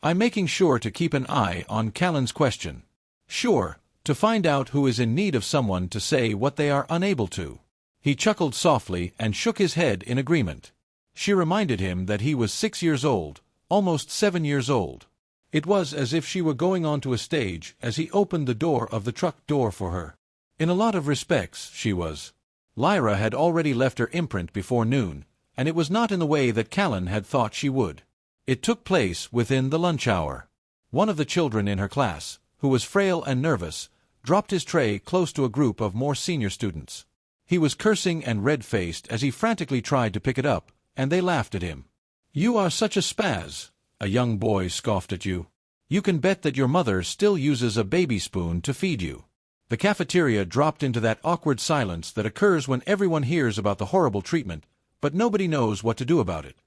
I'm making sure to keep an eye on Callan's question. Sure, to find out who is in need of someone to say what they are unable to." He chuckled softly and shook his head in agreement. She reminded him that he was 6 years old, almost 7 years old. It was as if she were going onto a stage as he opened the door of the truck door for her. In a lot of respects, she was. Lyra had already left her imprint before noon, and it was not in the way that Callan had thought she would. It took place within the lunch hour. One of the children in her class, who was frail and nervous, dropped his tray close to a group of more senior students. He was cursing and red-faced as he frantically tried to pick it up, and they laughed at him. "You are such a spaz," a young boy scoffed at you. "You can bet that your mother still uses a baby spoon to feed you." The cafeteria dropped into that awkward silence that occurs when everyone hears about the horrible treatment, but nobody knows what to do about it.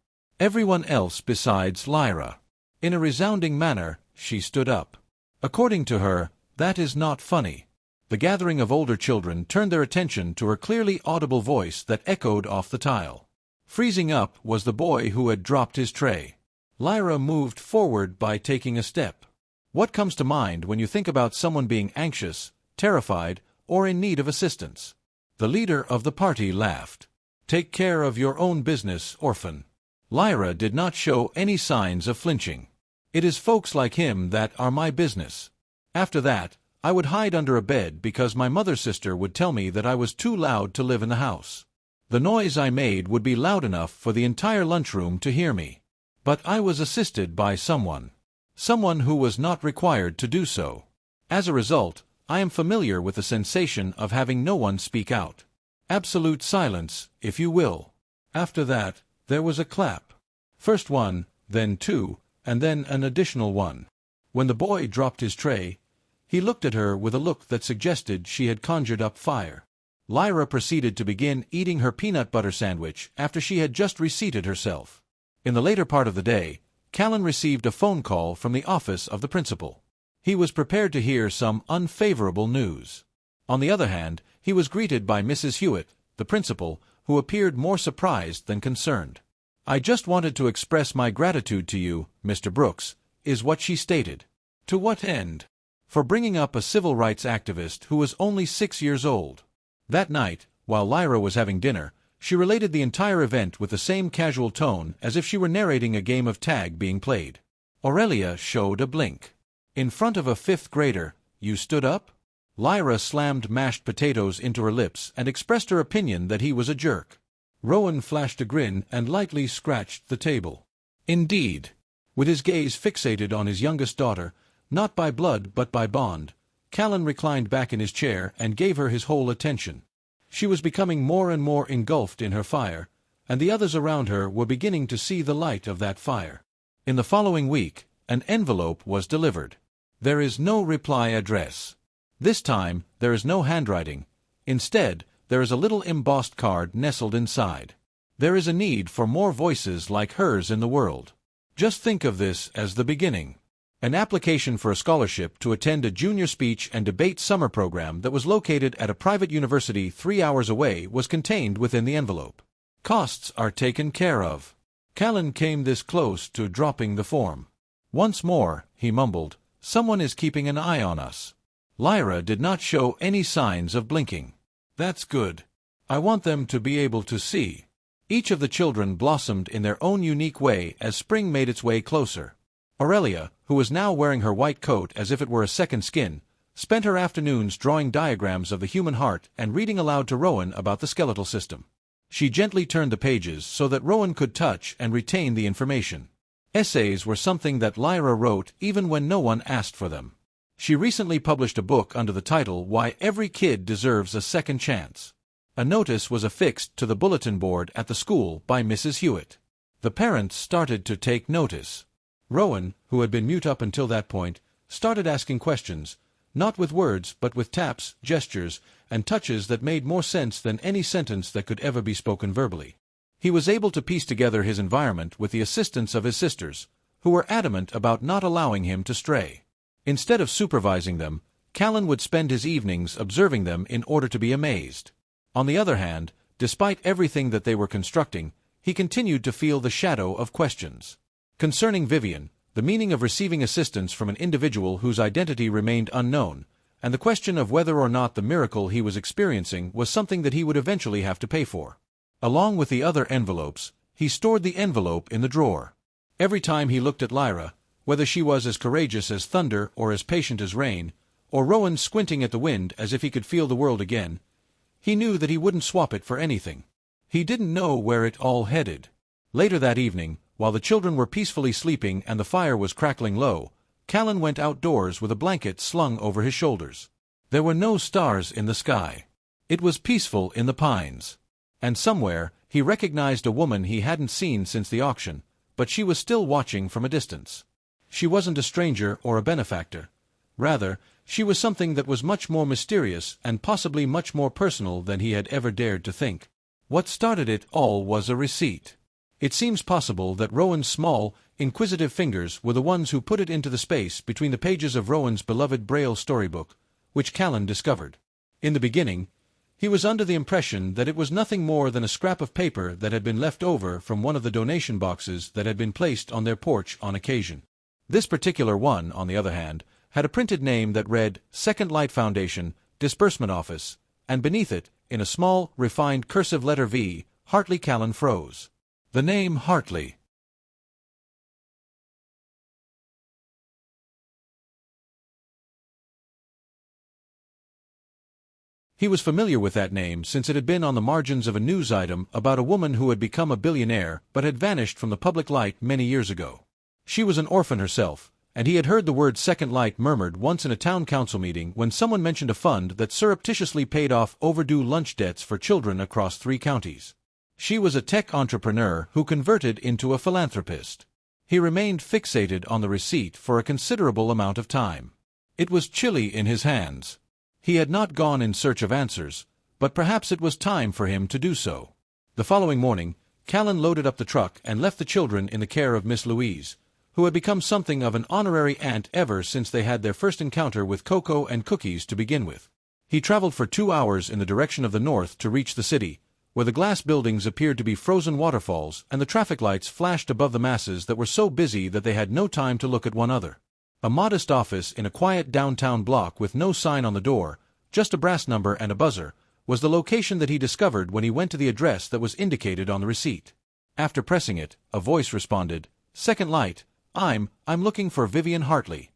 Everyone else besides Lyra. In a resounding manner, she stood up. According to her, that is not funny. The gathering of older children turned their attention to her clearly audible voice that echoed off the tile. Freezing up was the boy who had dropped his tray. Lyra moved forward by taking a step. What comes to mind when you think about someone being anxious, terrified, or in need of assistance? The leader of the party laughed. "Take care of your own business, orphan." Lyra did not show any signs of flinching. "It is folks like him that are my business. After that, I would hide under a bed because my mother's sister would tell me that I was too loud to live in the house. The noise I made would be loud enough for the entire lunchroom to hear me. But I was assisted by someone. Someone who was not required to do so. As a result, I am familiar with the sensation of having no one speak out. Absolute silence, if you will. After that, there was a clap. First one, then two, and then an additional one. When the boy dropped his tray, he looked at her with a look that suggested she had conjured up fire. Lyra proceeded to begin eating her peanut butter sandwich after she had just reseated herself. In the later part of the day, Callan received a phone call from the office of the principal. He was prepared to hear some unfavorable news. On the other hand, he was greeted by Mrs. Hewitt, the principal, who appeared more surprised than concerned. "I just wanted to express my gratitude to you, Mr. Brooks," is what she stated. To what end? For bringing up a civil rights activist who was only 6 years old. That night, while Lyra was having dinner, she related the entire event with the same casual tone as if she were narrating a game of tag being played. Aurelia showed a blink. "In front of a 5th grader, you stood up?" Lyra slammed mashed potatoes into her lips and expressed her opinion that he was a jerk. Rowan flashed a grin and lightly scratched the table. "Indeed." With his gaze fixated on his youngest daughter, not by blood but by bond, Callan reclined back in his chair and gave her his whole attention. She was becoming more and more engulfed in her fire, and the others around her were beginning to see the light of that fire. In the following week, an envelope was delivered. There is no reply address. This time, there is no handwriting. Instead, there is a little embossed card nestled inside. There is a need for more voices like hers in the world. Just think of this as the beginning. An application for a scholarship to attend a junior speech and debate summer program that was located at a private university 3 hours away was contained within the envelope. Costs are taken care of. Callan came this close to dropping the form. "Once more," he mumbled, "someone is keeping an eye on us." Lyra did not show any signs of blinking. "That's good. I want them to be able to see." Each of the children blossomed in their own unique way as spring made its way closer. Aurelia, who was now wearing her white coat as if it were a second skin, spent her afternoons drawing diagrams of the human heart and reading aloud to Rowan about the skeletal system. She gently turned the pages so that Rowan could touch and retain the information. Essays were something that Lyra wrote even when no one asked for them. She recently published a book under the title "Why Every Kid Deserves a Second Chance." A notice was affixed to the bulletin board at the school by Mrs. Hewitt. The parents started to take notice. Rowan, who had been mute up until that point, started asking questions, not with words but with taps, gestures, and touches that made more sense than any sentence that could ever be spoken verbally. He was able to piece together his environment with the assistance of his sisters, who were adamant about not allowing him to stray. Instead of supervising them, Callan would spend his evenings observing them in order to be amazed. On the other hand, despite everything that they were constructing, he continued to feel the shadow of questions. Concerning Vivian, the meaning of receiving assistance from an individual whose identity remained unknown, and the question of whether or not the miracle he was experiencing was something that he would eventually have to pay for. Along with the other envelopes, he stored the envelope in the drawer. Every time he looked at Lyra, whether she was as courageous as thunder or as patient as rain, or Rowan squinting at the wind as if he could feel the world again, he knew that he wouldn't swap it for anything. He didn't know where it all headed. Later that evening, while the children were peacefully sleeping and the fire was crackling low, Callan went outdoors with a blanket slung over his shoulders. There were no stars in the sky. It was peaceful in the pines. And somewhere, he recognized a woman he hadn't seen since the auction, but she was still watching from a distance. She wasn't a stranger or a benefactor. Rather, she was something that was much more mysterious and possibly much more personal than he had ever dared to think. What started it all was a receipt. It seems possible that Rowan's small, inquisitive fingers were the ones who put it into the space between the pages of Rowan's beloved Braille storybook, which Callan discovered. In the beginning, he was under the impression that it was nothing more than a scrap of paper that had been left over from one of the donation boxes that had been placed on their porch on occasion. This particular one, on the other hand, had a printed name that read Second Light Foundation, Disbursement Office, and beneath it, in a small, refined cursive letter V, Hartley. Callan froze. The name Hartley. He was familiar with that name since it had been on the margins of a news item about a woman who had become a billionaire but had vanished from the public light many years ago. She was an orphan herself, and he had heard the word Second Light murmured once in a town council meeting when someone mentioned a fund that surreptitiously paid off overdue lunch debts for children across 3 counties. She was a tech entrepreneur who converted into a philanthropist. He remained fixated on the receipt for a considerable amount of time. It was chilly in his hands. He had not gone in search of answers, but perhaps it was time for him to do so. The following morning, Callan loaded up the truck and left the children in the care of Miss Louise, who had become something of an honorary aunt ever since they had their first encounter with cocoa and cookies to begin with. He traveled for 2 hours in the direction of the north to reach the city, where the glass buildings appeared to be frozen waterfalls and the traffic lights flashed above the masses that were so busy that they had no time to look at one another. A modest office in a quiet downtown block with no sign on the door, just a brass number and a buzzer, was the location that he discovered when he went to the address that was indicated on the receipt. After pressing it, a voice responded, "Second Light, I'm looking for Vivian Hartley."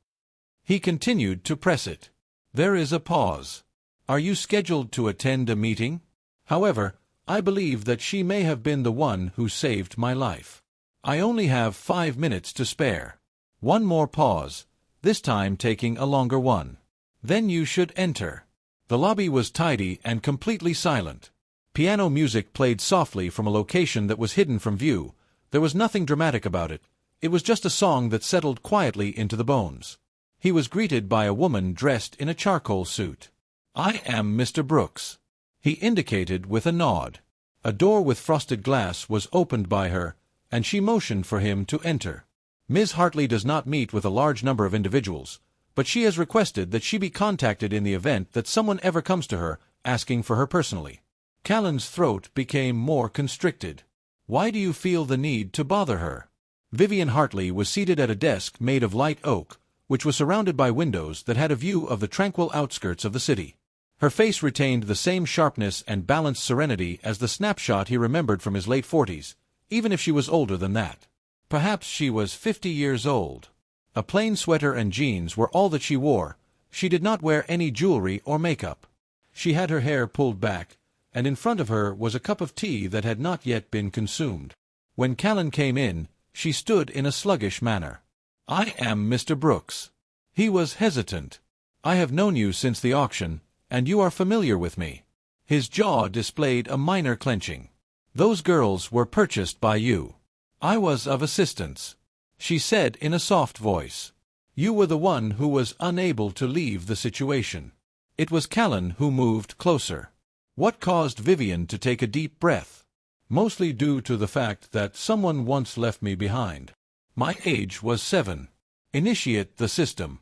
He continued to press it. There is a pause. "Are you scheduled to attend a meeting? However, I believe that she may have been the one who saved my life. I only have 5 minutes to spare." One more pause, this time taking a longer one. "Then you should enter." The lobby was tidy and completely silent. Piano music played softly from a location that was hidden from view. There was nothing dramatic about it. It was just a song that settled quietly into the bones. He was greeted by a woman dressed in a charcoal suit. "I am Mr. Brooks." He indicated with a nod. A door with frosted glass was opened by her, and she motioned for him to enter. "Ms. Hartley does not meet with a large number of individuals, but she has requested that she be contacted in the event that someone ever comes to her, asking for her personally." Callan's throat became more constricted. "Why do you feel the need to bother her?" Vivian Hartley was seated at a desk made of light oak, which was surrounded by windows that had a view of the tranquil outskirts of the city. Her face retained the same sharpness and balanced serenity as the snapshot he remembered from his late 40s, even if she was older than that. Perhaps she was 50 years old. A plain sweater and jeans were all that she wore. She did not wear any jewelry or makeup. She had her hair pulled back, and in front of her was a cup of tea that had not yet been consumed. When Callan came in, she stood in a sluggish manner. "I am Mr. Brooks." He was hesitant. "I have known you since the auction, and you are familiar with me." His jaw displayed a minor clenching. "Those girls were purchased by you. I was of assistance," she said in a soft voice. "You were the one who was unable to leave the situation." It was Callan who moved closer. What caused Vivian to take a deep breath? "Mostly due to the fact that someone once left me behind. My age was 7. Initiate the system.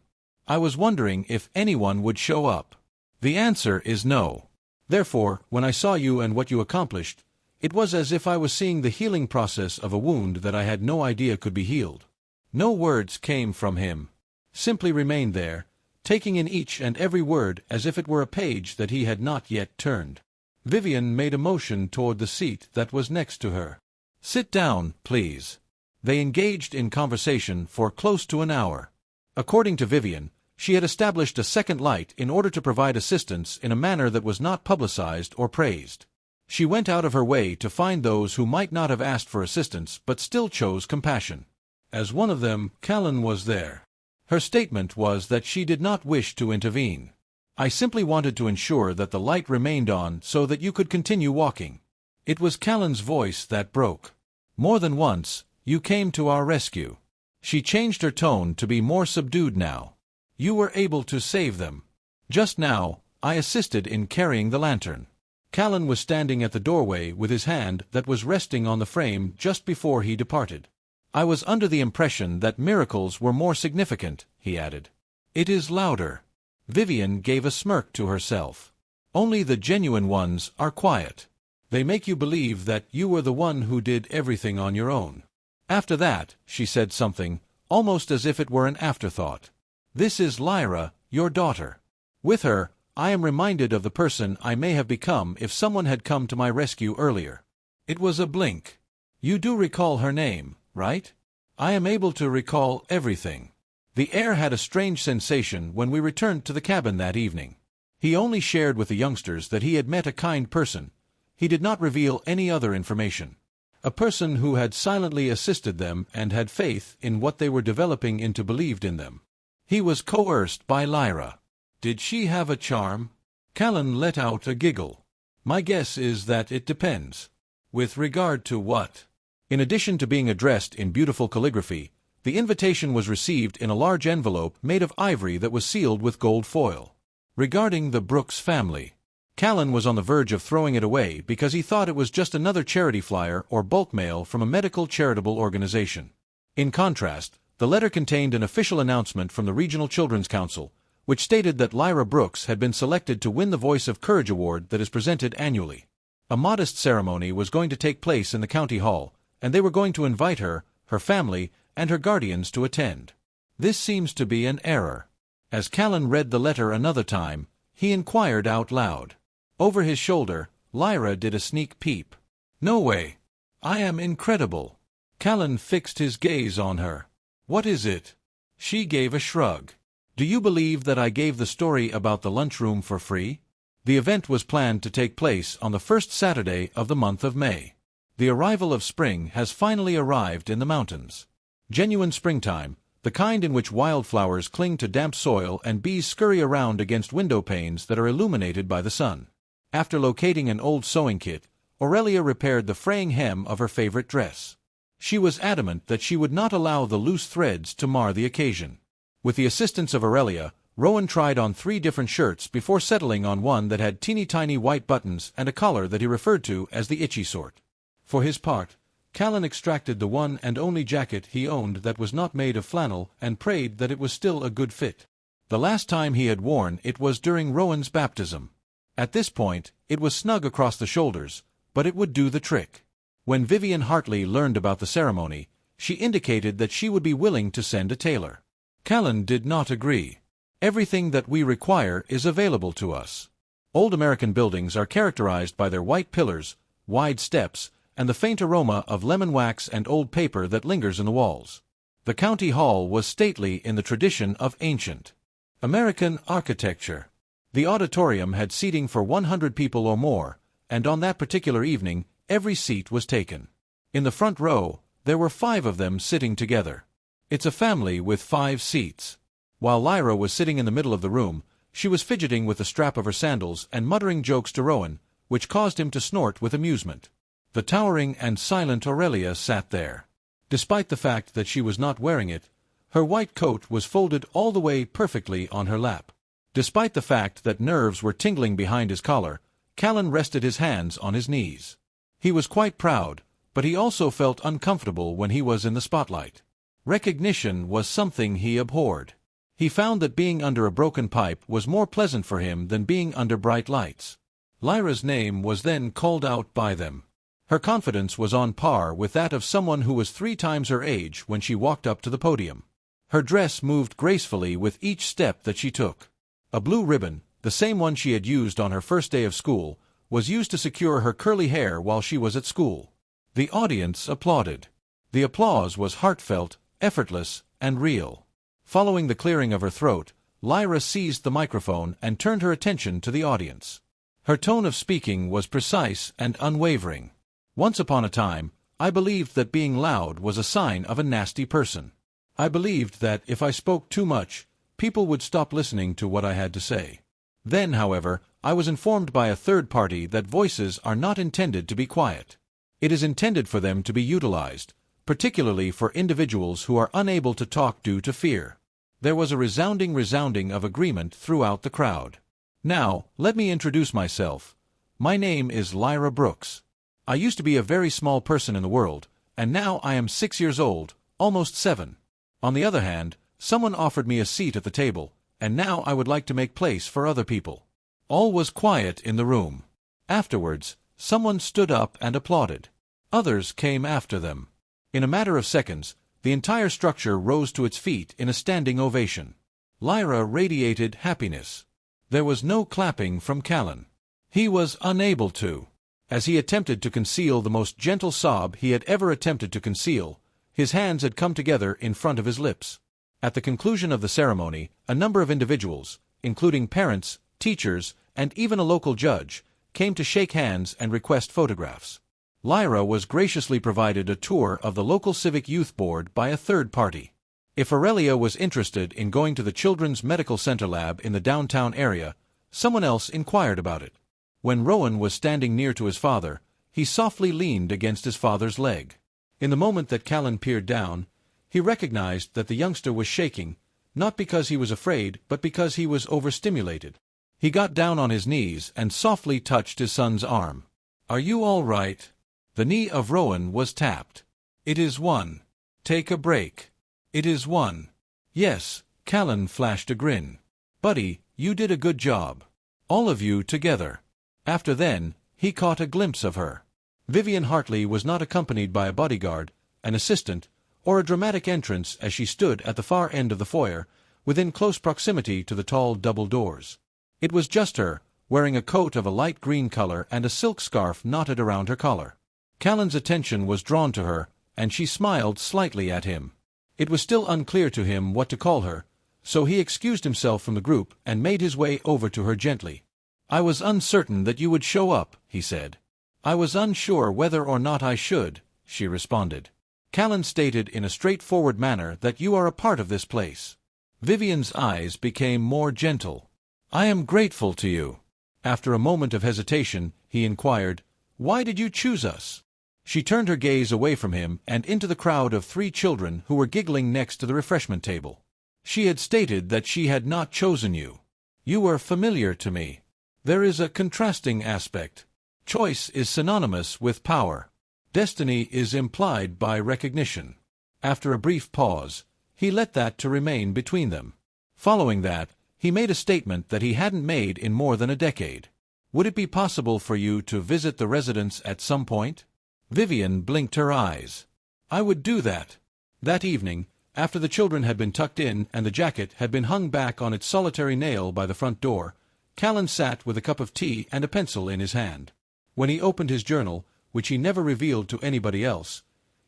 I was wondering if anyone would show up. The answer is no. Therefore, when I saw you and what you accomplished, it was as if I was seeing the healing process of a wound that I had no idea could be healed." No words came from him. Simply remained there, taking in each and every word as if it were a page that he had not yet turned. Vivian made a motion toward the seat that was next to her. "Sit down, please." They engaged in conversation for close to an hour. According to Vivian, she had established a second light in order to provide assistance in a manner that was not publicized or praised. She went out of her way to find those who might not have asked for assistance but still chose compassion. As one of them, Callan was there. Her statement was that she did not wish to intervene. "I simply wanted to ensure that the light remained on so that you could continue walking." It was Callan's voice that broke. "More than once, you came to our rescue." She changed her tone to be more subdued now. "You were able to save them. Just now, I assisted in carrying the lantern." Callan was standing at the doorway with his hand that was resting on the frame just before he departed. "I was under the impression that miracles were more significant," he added. "It is louder." Vivian gave a smirk to herself. "Only the genuine ones are quiet. They make you believe that you were the one who did everything on your own." After that, she said something, almost as if it were an afterthought. "This is Lyra, your daughter. With her, I am reminded of the person I may have become if someone had come to my rescue earlier." It was a blink. "You do recall her name, right?" "I am able to recall everything." The air had a strange sensation when we returned to the cabin that evening. He only shared with the youngsters that he had met a kind person. He did not reveal any other information. A person who had silently assisted them and had faith in what they were developing into believed in them. He was coerced by Lyra. Did she have a charm? Callan let out a giggle. My guess is that it depends. With regard to what? In addition to being addressed in beautiful calligraphy, the invitation was received in a large envelope made of ivory that was sealed with gold foil. Regarding the Brooks family, Callan was on the verge of throwing it away because he thought it was just another charity flyer or bulk mail from a medical charitable organization. In contrast, the letter contained an official announcement from the Regional Children's Council, which stated that Lyra Brooks had been selected to win the Voice of Courage Award that is presented annually. A modest ceremony was going to take place in the county hall, and they were going to invite her, her family, and her guardians to attend. This seems to be an error. As Callan read the letter another time, he inquired out loud. Over his shoulder, Lyra did a sneak peep. No way. I am incredible. Callan fixed his gaze on her. What is it? She gave a shrug. Do you believe that I gave the story about the lunchroom for free? The event was planned to take place on the first Saturday of the month of May. The arrival of spring has finally arrived in the mountains. Genuine springtime, the kind in which wildflowers cling to damp soil and bees scurry around against window panes that are illuminated by the sun. After locating an old sewing kit, Aurelia repaired the fraying hem of her favorite dress. She was adamant that she would not allow the loose threads to mar the occasion. With the assistance of Aurelia, Rowan tried on 3 different shirts before settling on one that had teeny-tiny white buttons and a collar that he referred to as the itchy sort. For his part, Callan extracted the one and only jacket he owned that was not made of flannel and prayed that it was still a good fit. The last time he had worn it was during Rowan's baptism. At this point, it was snug across the shoulders, but it would do the trick. When Vivian Hartley learned about the ceremony, she indicated that she would be willing to send a tailor. Callan did not agree. Everything that we require is available to us. Old American buildings are characterized by their white pillars, wide steps, and the faint aroma of lemon wax and old paper that lingers in the walls. The county hall was stately in the tradition of ancient American architecture. The auditorium had seating for 100 people or more, and on that particular evening, every seat was taken. In the front row, there were 5 of them sitting together. It's a family with 5 seats. While Lyra was sitting in the middle of the room, she was fidgeting with the strap of her sandals and muttering jokes to Rowan, which caused him to snort with amusement. The towering and silent Aurelia sat there. Despite the fact that she was not wearing it, her white coat was folded all the way perfectly on her lap. Despite the fact that nerves were tingling behind his collar, Callan rested his hands on his knees. He was quite proud, but he also felt uncomfortable when he was in the spotlight. Recognition was something he abhorred. He found that being under a broken pipe was more pleasant for him than being under bright lights. Lyra's name was then called out by them. Her confidence was on par with that of someone who was 3 times her age when she walked up to the podium. Her dress moved gracefully with each step that she took. A blue ribbon, the same one she had used on her first day of school, was used to secure her curly hair while she was at school. The audience applauded. The applause was heartfelt, effortless, and real. Following the clearing of her throat, Lyra seized the microphone and turned her attention to the audience. Her tone of speaking was precise and unwavering. Once upon a time, I believed that being loud was a sign of a nasty person. I believed that if I spoke too much, people would stop listening to what I had to say. Then, however, I was informed by a third party that voices are not intended to be quiet. It is intended for them to be utilized, particularly for individuals who are unable to talk due to fear. There was a resounding of agreement throughout the crowd. Now, let me introduce myself. My name is Lyra Brooks. I used to be a very small person in the world, and now I am 6 years old, almost 7. On the other hand, someone offered me a seat at the table, and now I would like to make place for other people. All was quiet in the room. Afterwards, someone stood up and applauded. Others came after them. In a matter of seconds, the entire structure rose to its feet in a standing ovation. Lyra radiated happiness. There was no clapping from Callan. He was unable to. As he attempted to conceal the most gentle sob he had ever attempted to conceal, his hands had come together in front of his lips. At the conclusion of the ceremony, a number of individuals, including parents, teachers, and even a local judge, came to shake hands and request photographs. Lyra was graciously provided a tour of the local civic youth board by a third party. If Aurelia was interested in going to the Children's Medical Center lab in the downtown area, someone else inquired about it. When Rowan was standing near to his father, he softly leaned against his father's leg. In the moment that Callan peered down, he recognized that the youngster was shaking, not because he was afraid, but because he was overstimulated. He got down on his knees and softly touched his son's arm. "Are you all right?" The knee of Rowan was tapped. "It is one. Take a break." "It is one." "Yes," Callan flashed a grin. "Buddy, you did a good job. All of you together." After then, he caught a glimpse of her. Vivian Hartley was not accompanied by a bodyguard, an assistant, or a dramatic entrance as she stood at the far end of the foyer, within close proximity to the tall double doors. It was just her, wearing a coat of a light green color and a silk scarf knotted around her collar. Callan's attention was drawn to her, and she smiled slightly at him. It was still unclear to him what to call her, so he excused himself from the group and made his way over to her gently. "I was uncertain that you would show up," he said. "I was unsure whether or not I should," she responded. Callan stated in a straightforward manner that you are a part of this place. Vivian's eyes became more gentle. "I am grateful to you." After a moment of hesitation, he inquired, "Why did you choose us?" She turned her gaze away from him and into the crowd of 3 children who were giggling next to the refreshment table. She had stated that she had not chosen you. "You were familiar to me. There is a contrasting aspect. Choice is synonymous with power. Destiny is implied by recognition." After a brief pause, he let that to remain between them. Following that, he made a statement that he hadn't made in more than a decade. "Would it be possible for you to visit the residence at some point?" Vivian blinked her eyes. "I would do that." That evening, after the children had been tucked in and the jacket had been hung back on its solitary nail by the front door, Callan sat with a cup of tea and a pencil in his hand. When he opened his journal, which he never revealed to anybody else,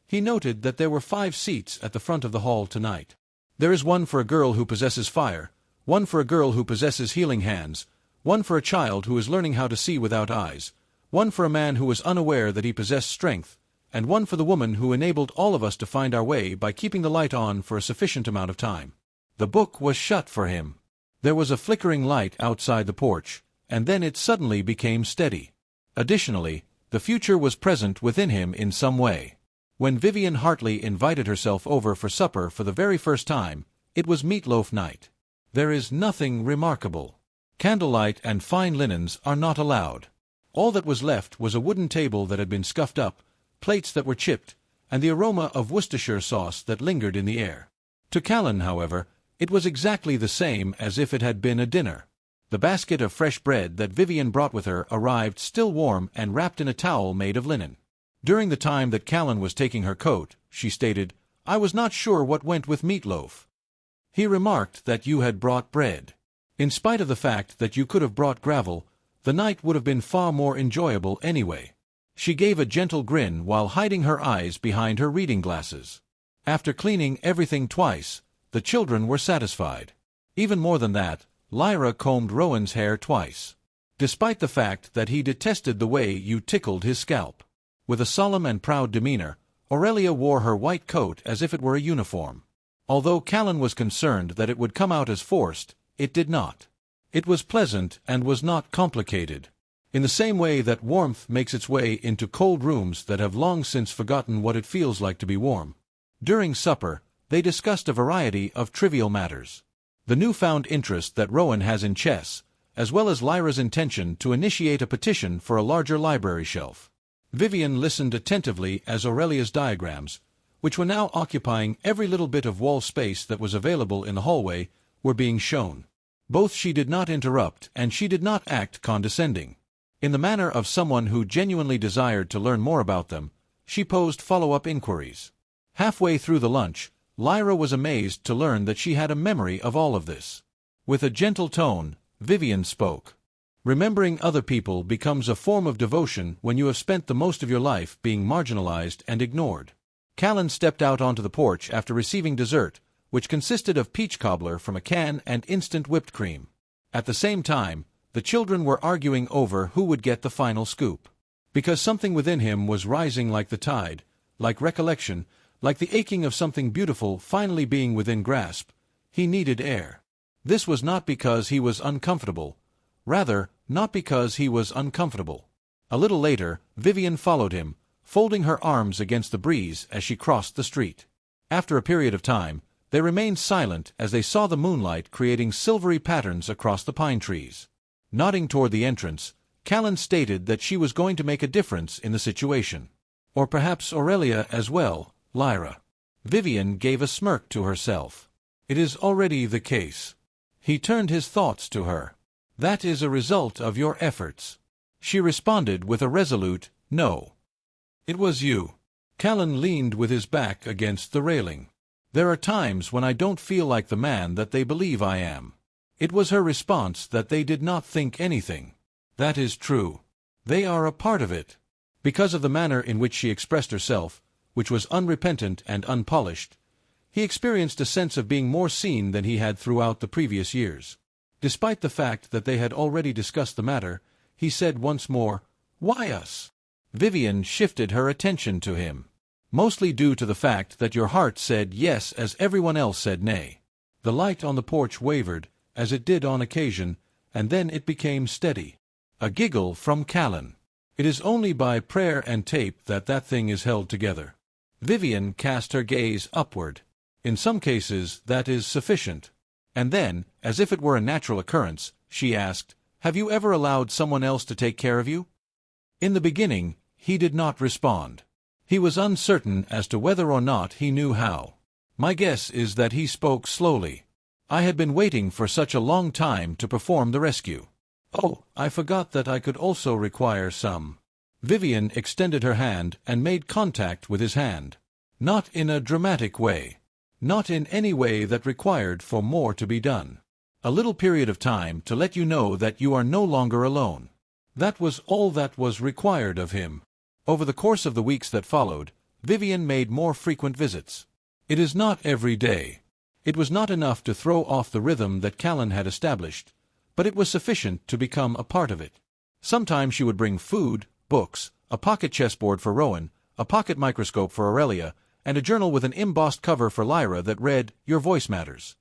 he noted that there were 5 seats at the front of the hall tonight. There is one for a girl who possesses fire, one for a girl who possesses healing hands, one for a child who is learning how to see without eyes, one for a man who was unaware that he possessed strength, and one for the woman who enabled all of us to find our way by keeping the light on for a sufficient amount of time. The book was shut for him. There was a flickering light outside the porch, and then it suddenly became steady. Additionally, the future was present within him in some way. When Vivian Hartley invited herself over for supper for the very first time, it was meatloaf night. There is nothing remarkable. Candlelight and fine linens are not allowed. All that was left was a wooden table that had been scuffed up, plates that were chipped, and the aroma of Worcestershire sauce that lingered in the air. To Callan, however, it was exactly the same as if it had been a dinner. The basket of fresh bread that Vivian brought with her arrived still warm and wrapped in a towel made of linen. During the time that Callan was taking her coat, she stated, "I was not sure what went with meatloaf." He remarked that you had brought bread. In spite of the fact that you could have brought gravel, the night would have been far more enjoyable anyway. She gave a gentle grin while hiding her eyes behind her reading glasses. After cleaning everything twice, the children were satisfied. Even more than that, Lyra combed Rowan's hair twice. Despite the fact that he detested the way you tickled his scalp. With a solemn and proud demeanor, Aurelia wore her white coat as if it were a uniform. Although Callan was concerned that it would come out as forced, it did not. It was pleasant and was not complicated. In the same way that warmth makes its way into cold rooms that have long since forgotten what it feels like to be warm. During supper, they discussed a variety of trivial matters. The newfound interest that Rowan has in chess, as well as Lyra's intention to initiate a petition for a larger library shelf. Vivian listened attentively as Aurelia's diagrams, which were now occupying every little bit of wall space that was available in the hallway, were being shown. Both she did not interrupt and she did not act condescending. In the manner of someone who genuinely desired to learn more about them, she posed follow-up inquiries. Halfway through the lunch, Lyra was amazed to learn that she had a memory of all of this. With a gentle tone, Vivian spoke. Remembering other people becomes a form of devotion when you have spent the most of your life being marginalized and ignored. Callan stepped out onto the porch after receiving dessert, which consisted of peach cobbler from a can and instant whipped cream. At the same time, the children were arguing over who would get the final scoop. Because something within him was rising like the tide, like recollection, like the aching of something beautiful finally being within grasp. He needed air. This was not because he was uncomfortable. Rather, not because he was uncomfortable. A little later, Vivian followed him, folding her arms against the breeze as she crossed the street. After a period of time, they remained silent as they saw the moonlight creating silvery patterns across the pine trees. Nodding toward the entrance, Callan stated that she was going to make a difference in the situation. Or perhaps Aurelia as well, Lyra. Vivian gave a smirk to herself. It is already the case. He turned his thoughts to her. That is a result of your efforts. She responded with a resolute, no. It was you. Callan leaned with his back against the railing. There are times when I don't feel like the man that they believe I am. It was her response that they did not think anything. That is true. They are a part of it. Because of the manner in which she expressed herself, which was unrepentant and unpolished, he experienced a sense of being more seen than he had throughout the previous years. Despite the fact that they had already discussed the matter, he said once more, "Why us?" Vivian shifted her attention to him. Mostly due to the fact that your heart said yes as everyone else said nay. The light on the porch wavered, as it did on occasion, and then it became steady. A giggle from Callan. It is only by prayer and tape that that thing is held together. Vivian cast her gaze upward. In some cases, that is sufficient. And then, as if it were a natural occurrence, she asked, "Have you ever allowed someone else to take care of you?" In the beginning, he did not respond. He was uncertain as to whether or not he knew how. My guess is that he spoke slowly. I had been waiting for such a long time to perform the rescue. Oh, I forgot that I could also require some. Vivian extended her hand and made contact with his hand. Not in a dramatic way. Not in any way that required for more to be done. A little period of time to let you know that you are no longer alone. That was all that was required of him. Over the course of the weeks that followed, Vivian made more frequent visits. It is not every day. It was not enough to throw off the rhythm that Callan had established, but it was sufficient to become a part of it. Sometimes she would bring food, books, a pocket chessboard for Rowan, a pocket microscope for Aurelia, and a journal with an embossed cover for Lyra that read, "Your voice matters."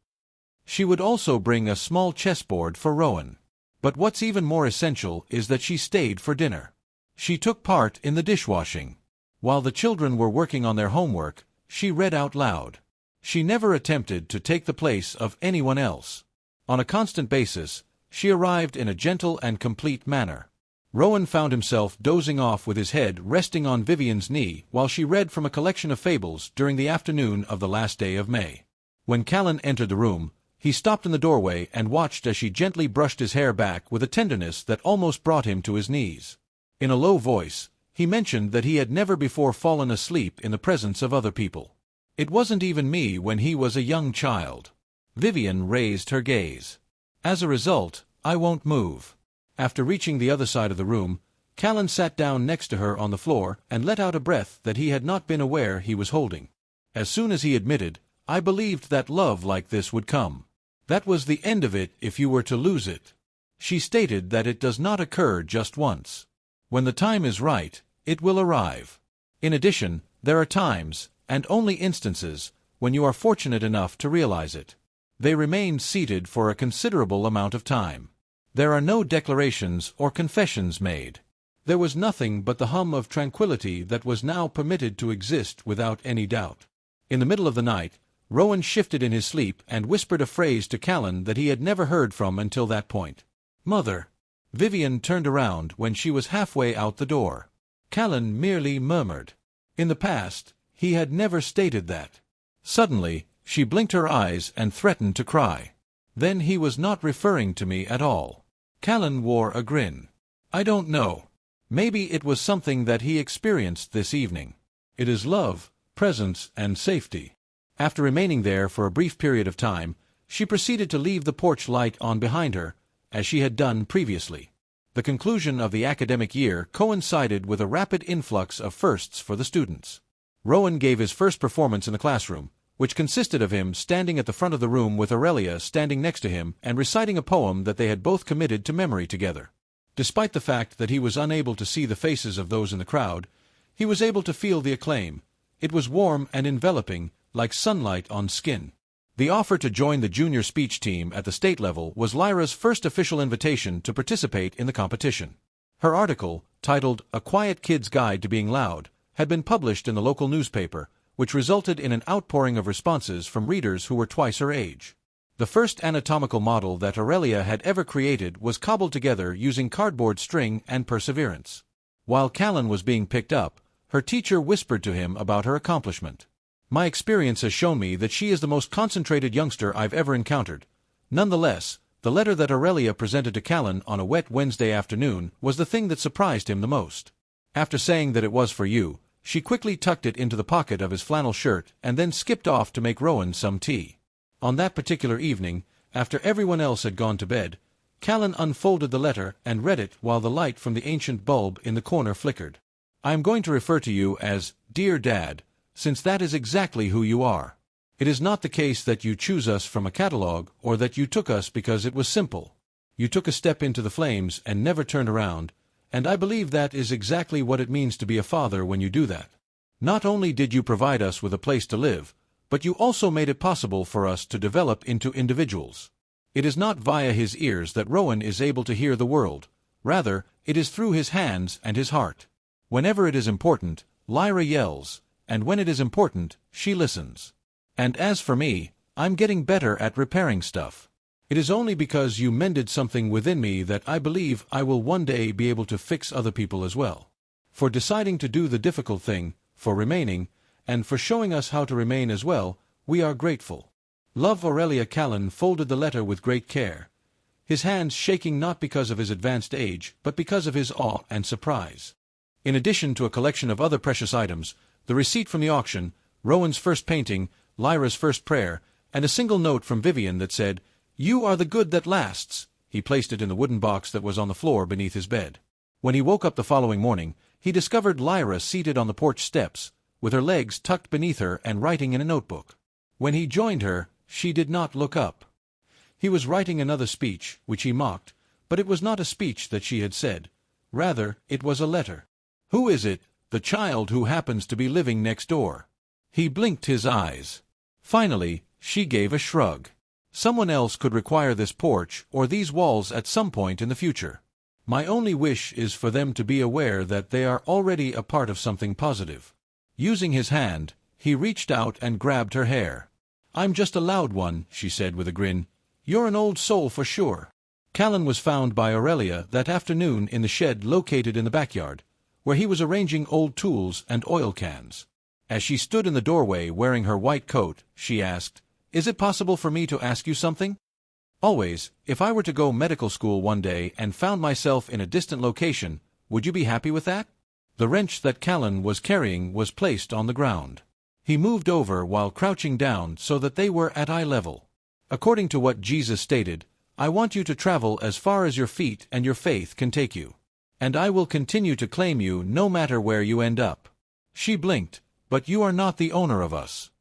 She would also bring a small chessboard for Rowan. But what's even more essential is that she stayed for dinner. She took part in the dishwashing. While the children were working on their homework, she read out loud. She never attempted to take the place of anyone else. On a constant basis, she arrived in a gentle and complete manner. Rowan found himself dozing off with his head resting on Vivian's knee while she read from a collection of fables during the afternoon of the last day of May. When Callan entered the room, he stopped in the doorway and watched as she gently brushed his hair back with a tenderness that almost brought him to his knees. In a low voice, he mentioned that he had never before fallen asleep in the presence of other people. It wasn't even me when he was a young child. Vivian raised her gaze. As a result, I won't move. After reaching the other side of the room, Callan sat down next to her on the floor and let out a breath that he had not been aware he was holding. As soon as he admitted, "I believed that love like this would come. That was the end of it if you were to lose it." She stated that it does not occur just once. When the time is right, it will arrive. In addition, there are times, and only instances, when you are fortunate enough to realize it. They remained seated for a considerable amount of time. There are no declarations or confessions made. There was nothing but the hum of tranquility that was now permitted to exist without any doubt. In the middle of the night, Rowan shifted in his sleep and whispered a phrase to Callan that he had never heard from until that point. "Mother." Vivian turned around when she was halfway out the door. Callan merely murmured. In the past, he had never stated that. Suddenly, she blinked her eyes and threatened to cry. Then he was not referring to me at all. Callan wore a grin. I don't know. Maybe it was something that he experienced this evening. It is love, presence, and safety. After remaining there for a brief period of time, she proceeded to leave the porch light on behind her, as she had done previously. The conclusion of the academic year coincided with a rapid influx of firsts for the students. Rowan gave his first performance in the classroom, which consisted of him standing at the front of the room with Aurelia standing next to him and reciting a poem that they had both committed to memory together. Despite the fact that he was unable to see the faces of those in the crowd, he was able to feel the acclaim. It was warm and enveloping, like sunlight on skin. The offer to join the junior speech team at the state level was Lyra's first official invitation to participate in the competition. Her article, titled "A Quiet Kid's Guide to Being Loud," had been published in the local newspaper, which resulted in an outpouring of responses from readers who were twice her age. The first anatomical model that Aurelia had ever created was cobbled together using cardboard string and perseverance. While Callan was being picked up, her teacher whispered to him about her accomplishment. "My experience has shown me that she is the most concentrated youngster I've ever encountered." Nonetheless, the letter that Aurelia presented to Callan on a wet Wednesday afternoon was the thing that surprised him the most. After saying that it was for you, she quickly tucked it into the pocket of his flannel shirt and then skipped off to make Rowan some tea. On that particular evening, after everyone else had gone to bed, Callan unfolded the letter and read it while the light from the ancient bulb in the corner flickered. "I am going to refer to you as Dear Dad, since that is exactly who you are. It is not the case that you choose us from a catalogue or that you took us because it was simple. You took a step into the flames and never turned around, and I believe that is exactly what it means to be a father when you do that. Not only did you provide us with a place to live, but you also made it possible for us to develop into individuals. It is not via his ears that Rowan is able to hear the world. Rather, it is through his hands and his heart. Whenever it is important, Lyra yells, and when it is important, she listens. And as for me, I'm getting better at repairing stuff. It is only because you mended something within me that I believe I will one day be able to fix other people as well. For deciding to do the difficult thing, for remaining, and for showing us how to remain as well, we are grateful. Love." Aurelia. Callan folded the letter with great care, his hands shaking not because of his advanced age, but because of his awe and surprise. In addition to a collection of other precious items, the receipt from the auction, Rowan's first painting, Lyra's first prayer, and a single note from Vivian that said, "You are the good that lasts," he placed it in the wooden box that was on the floor beneath his bed. When he woke up the following morning, he discovered Lyra seated on the porch steps, with her legs tucked beneath her and writing in a notebook. When he joined her, she did not look up. He was writing another speech, which he mocked, but it was not a speech that she had said. Rather, it was a letter. "Who is it? The child who happens to be living next door?" He blinked his eyes. Finally, she gave a shrug. "Someone else could require this porch or these walls at some point in the future. My only wish is for them to be aware that they are already a part of something positive." Using his hand, he reached out and grabbed her hair. "I'm just a loud one," she said with a grin. "You're an old soul for sure." Callan was found by Aurelia that afternoon in the shed located in the backyard, where he was arranging old tools and oil cans. As she stood in the doorway wearing her white coat, she asked, "Is it possible for me to ask you something?" "Always. If I were to go medical school one day and found myself in a distant location, would you be happy with that?" The wrench that Callan was carrying was placed on the ground. He moved over while crouching down so that they were at eye level. "According to what Jesus stated, I want you to travel as far as your feet and your faith can take you. And I will continue to claim you no matter where you end up." She blinked. "But you are not the owner of us."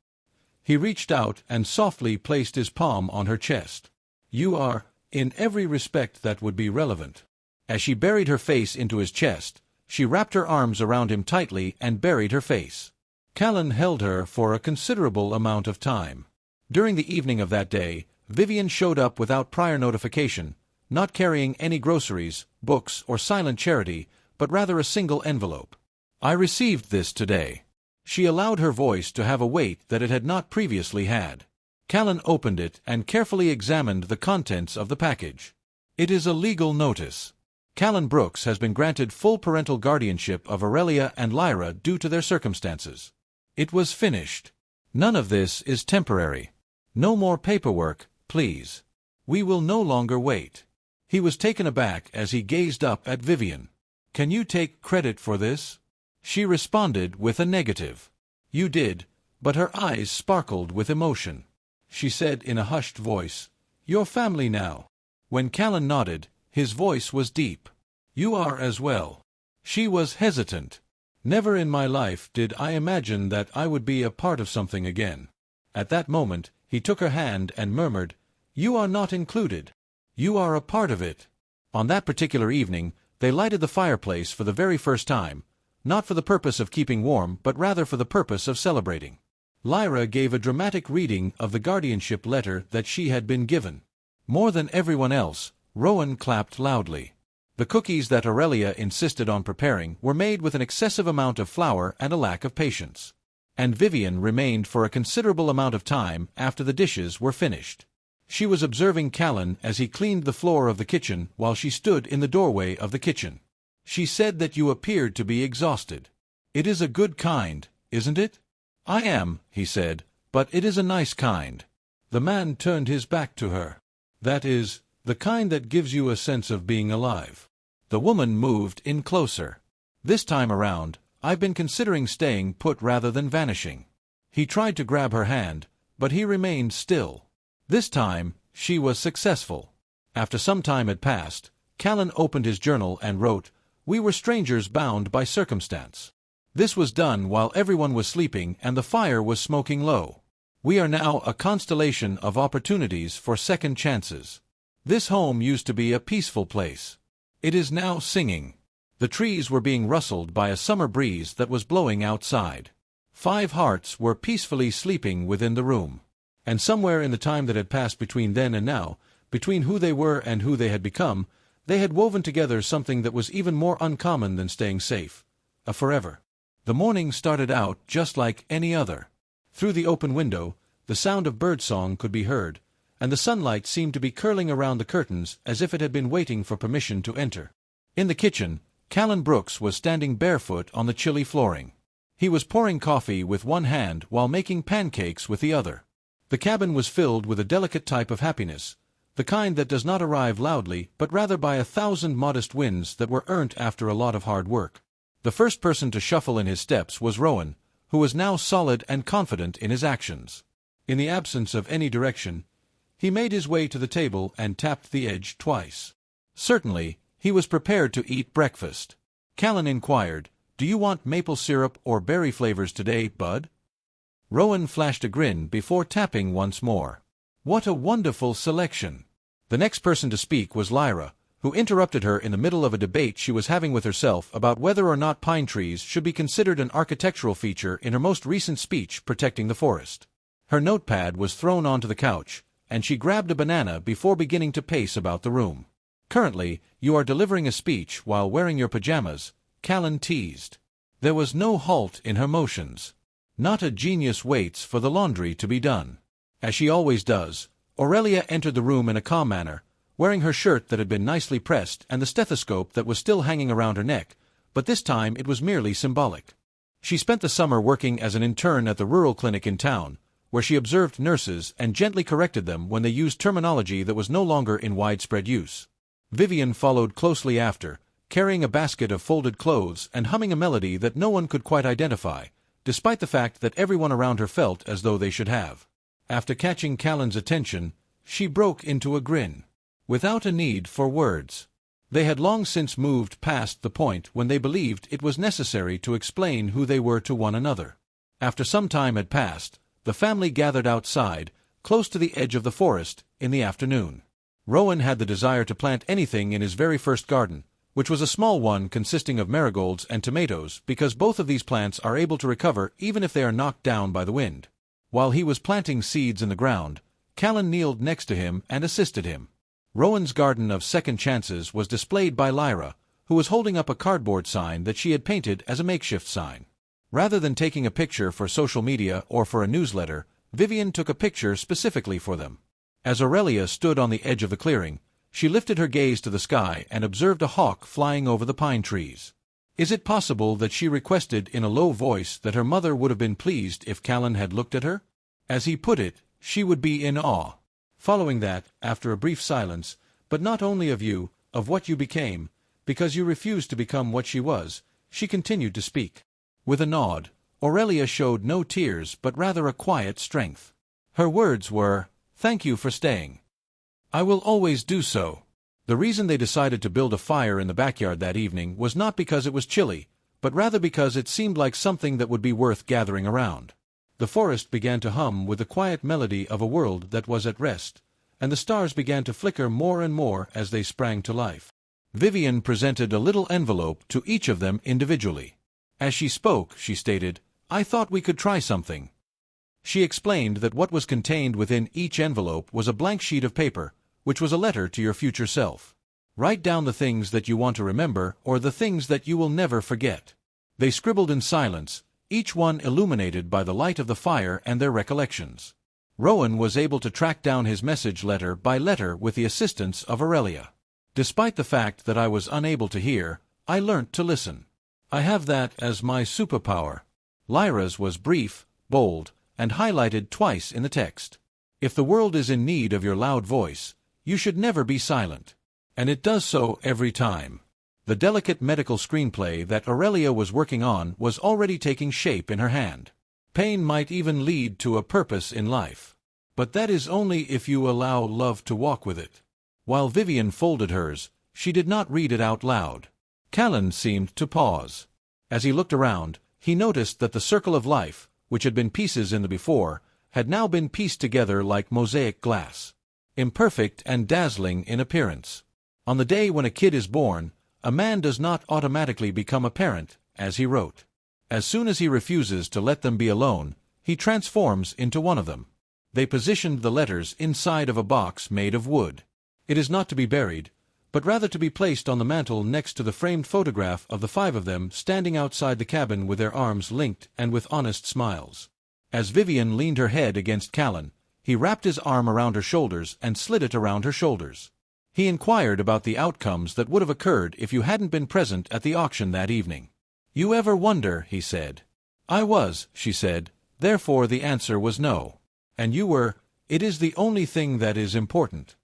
He reached out and softly placed his palm on her chest. "You are, in every respect that would be relevant." As she buried her face into his chest, she wrapped her arms around him tightly and buried her face. Callan held her for a considerable amount of time. During the evening of that day, Vivian showed up without prior notification, not carrying any groceries, books, or silent charity, but rather a single envelope. "I received this today." She allowed her voice to have a weight that it had not previously had. Callan opened it and carefully examined the contents of the package. "It is a legal notice. Callan Brooks has been granted full parental guardianship of Aurelia and Lyra due to their circumstances." It was finished. "None of this is temporary. No more paperwork, please. We will no longer wait." He was taken aback as he gazed up at Vivian. "Can you take credit for this?" She responded with a negative. "You did," but her eyes sparkled with emotion. She said in a hushed voice, "Your family now." When Callan nodded, his voice was deep. "You are as well." She was hesitant. "Never in my life did I imagine that I would be a part of something again." At that moment, he took her hand and murmured, "You are not included. You are a part of it." On that particular evening, They lighted the fireplace for the very first time, not for the purpose of keeping warm but rather for the purpose of celebrating. Lyra gave a dramatic reading of the guardianship letter that she had been given. More than everyone else, Rowan clapped loudly. The cookies that Aurelia insisted on preparing were made with an excessive amount of flour and a lack of patience. And Vivian remained for a considerable amount of time after the dishes were finished. She was observing Callan as he cleaned the floor of the kitchen while she stood in the doorway of the kitchen. She said that you appeared to be exhausted. It is a good kind, isn't it? I am, he said, but it is a nice kind. The man turned his back to her. That is, the kind that gives you a sense of being alive. The woman moved in closer. This time around, I've been considering staying put rather than vanishing. He tried to grab her hand, but he remained still. This time, she was successful. After some time had passed, Callan opened his journal and wrote, "We were strangers bound by circumstance." This was done while everyone was sleeping and the fire was smoking low. We are now a constellation of opportunities for second chances. This home used to be a peaceful place. It is now singing. The trees were being rustled by a summer breeze that was blowing outside. 5 hearts were peacefully sleeping within the room. And somewhere in the time that had passed between then and now, between who they were and who they had become, they had woven together something that was even more uncommon than staying safe. A forever. The morning started out just like any other. Through the open window, the sound of birdsong could be heard, and the sunlight seemed to be curling around the curtains as if it had been waiting for permission to enter. In the kitchen, Callan Brooks was standing barefoot on the chilly flooring. He was pouring coffee with one hand while making pancakes with the other. The cabin was filled with a delicate type of happiness, the kind that does not arrive loudly but rather by 1,000 modest wins that were earned after a lot of hard work. The first person to shuffle in his steps was Rowan, who was now solid and confident in his actions. In the absence of any direction, he made his way to the table and tapped the edge twice. Certainly, he was prepared to eat breakfast. Callan inquired, "Do you want maple syrup or berry flavors today, Bud?" Rowan flashed a grin before tapping once more. What a wonderful selection! The next person to speak was Lyra, who interrupted her in the middle of a debate she was having with herself about whether or not pine trees should be considered an architectural feature in her most recent speech protecting the forest. Her notepad was thrown onto the couch, and she grabbed a banana before beginning to pace about the room. "Currently, you are delivering a speech while wearing your pajamas," Callan teased. There was no halt in her motions. Not a genius waits for the laundry to be done. As she always does, Aurelia entered the room in a calm manner, wearing her shirt that had been nicely pressed and the stethoscope that was still hanging around her neck, but this time it was merely symbolic. She spent the summer working as an intern at the rural clinic in town, where she observed nurses and gently corrected them when they used terminology that was no longer in widespread use. Vivian followed closely after, carrying a basket of folded clothes and humming a melody that no one could quite identify, despite the fact that everyone around her felt as though they should have. After catching Callan's attention, she broke into a grin. Without a need for words. They had long since moved past the point when they believed it was necessary to explain who they were to one another. After some time had passed, the family gathered outside, close to the edge of the forest, in the afternoon. Rowan had the desire to plant anything in his very first garden, which was a small one consisting of marigolds and tomatoes, because both of these plants are able to recover even if they are knocked down by the wind. While he was planting seeds in the ground, Callan kneeled next to him and assisted him. Rowan's garden of second chances was displayed by Lyra, who was holding up a cardboard sign that she had painted as a makeshift sign. Rather than taking a picture for social media or for a newsletter, Vivian took a picture specifically for them. As Aurelia stood on the edge of the clearing, she lifted her gaze to the sky and observed a hawk flying over the pine trees. Is it possible that she requested in a low voice that her mother would have been pleased if Callan had looked at her? As he put it, she would be in awe. Following that, after a brief silence, "But not only of you, of what you became, because you refused to become what she was," she continued to speak. With a nod, Aurelia showed no tears but rather a quiet strength. Her words were, "Thank you for staying. I will always do so." The reason they decided to build a fire in the backyard that evening was not because it was chilly, but rather because it seemed like something that would be worth gathering around. The forest began to hum with the quiet melody of a world that was at rest, and the stars began to flicker more and more as they sprang to life. Vivian presented a little envelope to each of them individually. As she spoke, she stated, "I thought we could try something." She explained that what was contained within each envelope was a blank sheet of paper, which was a letter to your future self. Write down the things that you want to remember or the things that you will never forget. They scribbled in silence, each one illuminated by the light of the fire and their recollections. Rowan was able to track down his message letter by letter with the assistance of Aurelia. Despite the fact that I was unable to hear, I learnt to listen. I have that as my superpower. Lyra's was brief, bold, and highlighted twice in the text. If the world is in need of your loud voice, you should never be silent. And it does so every time. The delicate medical screenplay that Aurelia was working on was already taking shape in her hand. Pain might even lead to a purpose in life. But that is only if you allow love to walk with it. While Vivian folded hers, she did not read it out loud. Callan seemed to pause. As he looked around, he noticed that the circle of life, which had been pieces in the before, had now been pieced together like mosaic glass. Imperfect and dazzling in appearance. On the day when a kid is born, a man does not automatically become a parent, as he wrote. As soon as he refuses to let them be alone, he transforms into one of them. They positioned the letters inside of a box made of wood. It is not to be buried, but rather to be placed on the mantel next to the framed photograph of the 5 of them standing outside the cabin with their arms linked and with honest smiles. As Vivian leaned her head against Callan, he wrapped his arm around her shoulders and slid it around her shoulders. He inquired about the outcomes that would have occurred if you hadn't been present at the auction that evening. "You ever wonder?" he said. "I was," she said, "therefore the answer was no. And you were. It is the only thing that is important."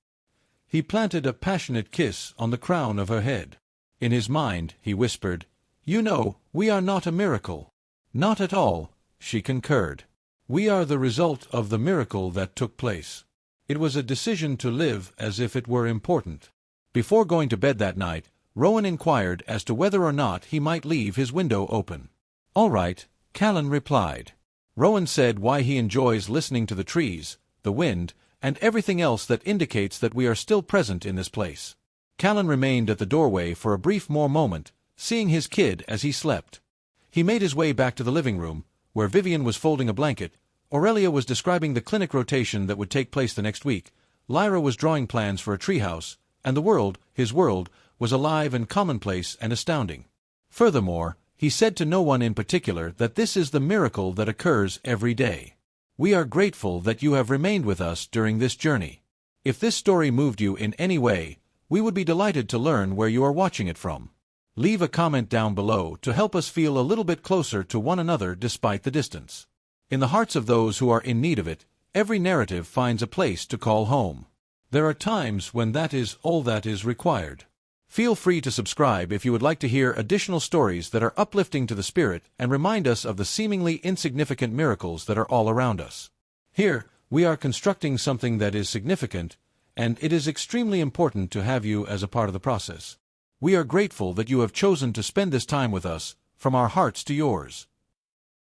He planted a passionate kiss on the crown of her head. In his mind, he whispered, "You know, we are not a miracle." "Not at all," she concurred. "We are the result of the miracle that took place." It was a decision to live as if it were important. Before going to bed that night, Rowan inquired as to whether or not he might leave his window open. "All right," Callan replied. Rowan said why he enjoys listening to the trees, the wind, and everything else that indicates that we are still present in this place. Callan remained at the doorway for a brief more moment, seeing his kid as he slept. He made his way back to the living room, where Vivian was folding a blanket, Aurelia was describing the clinic rotation that would take place the next week, Lyra was drawing plans for a treehouse, and the world, his world, was alive and commonplace and astounding. Furthermore, he said to no one in particular that this is the miracle that occurs every day. We are grateful that you have remained with us during this journey. If this story moved you in any way, we would be delighted to learn where you are watching it from. Leave a comment down below to help us feel a little bit closer to one another despite the distance. In the hearts of those who are in need of it, every narrative finds a place to call home. There are times when that is all that is required. Feel free to subscribe if you would like to hear additional stories that are uplifting to the spirit and remind us of the seemingly insignificant miracles that are all around us. Here, we are constructing something that is significant, and it is extremely important to have you as a part of the process. We are grateful that you have chosen to spend this time with us, from our hearts to yours.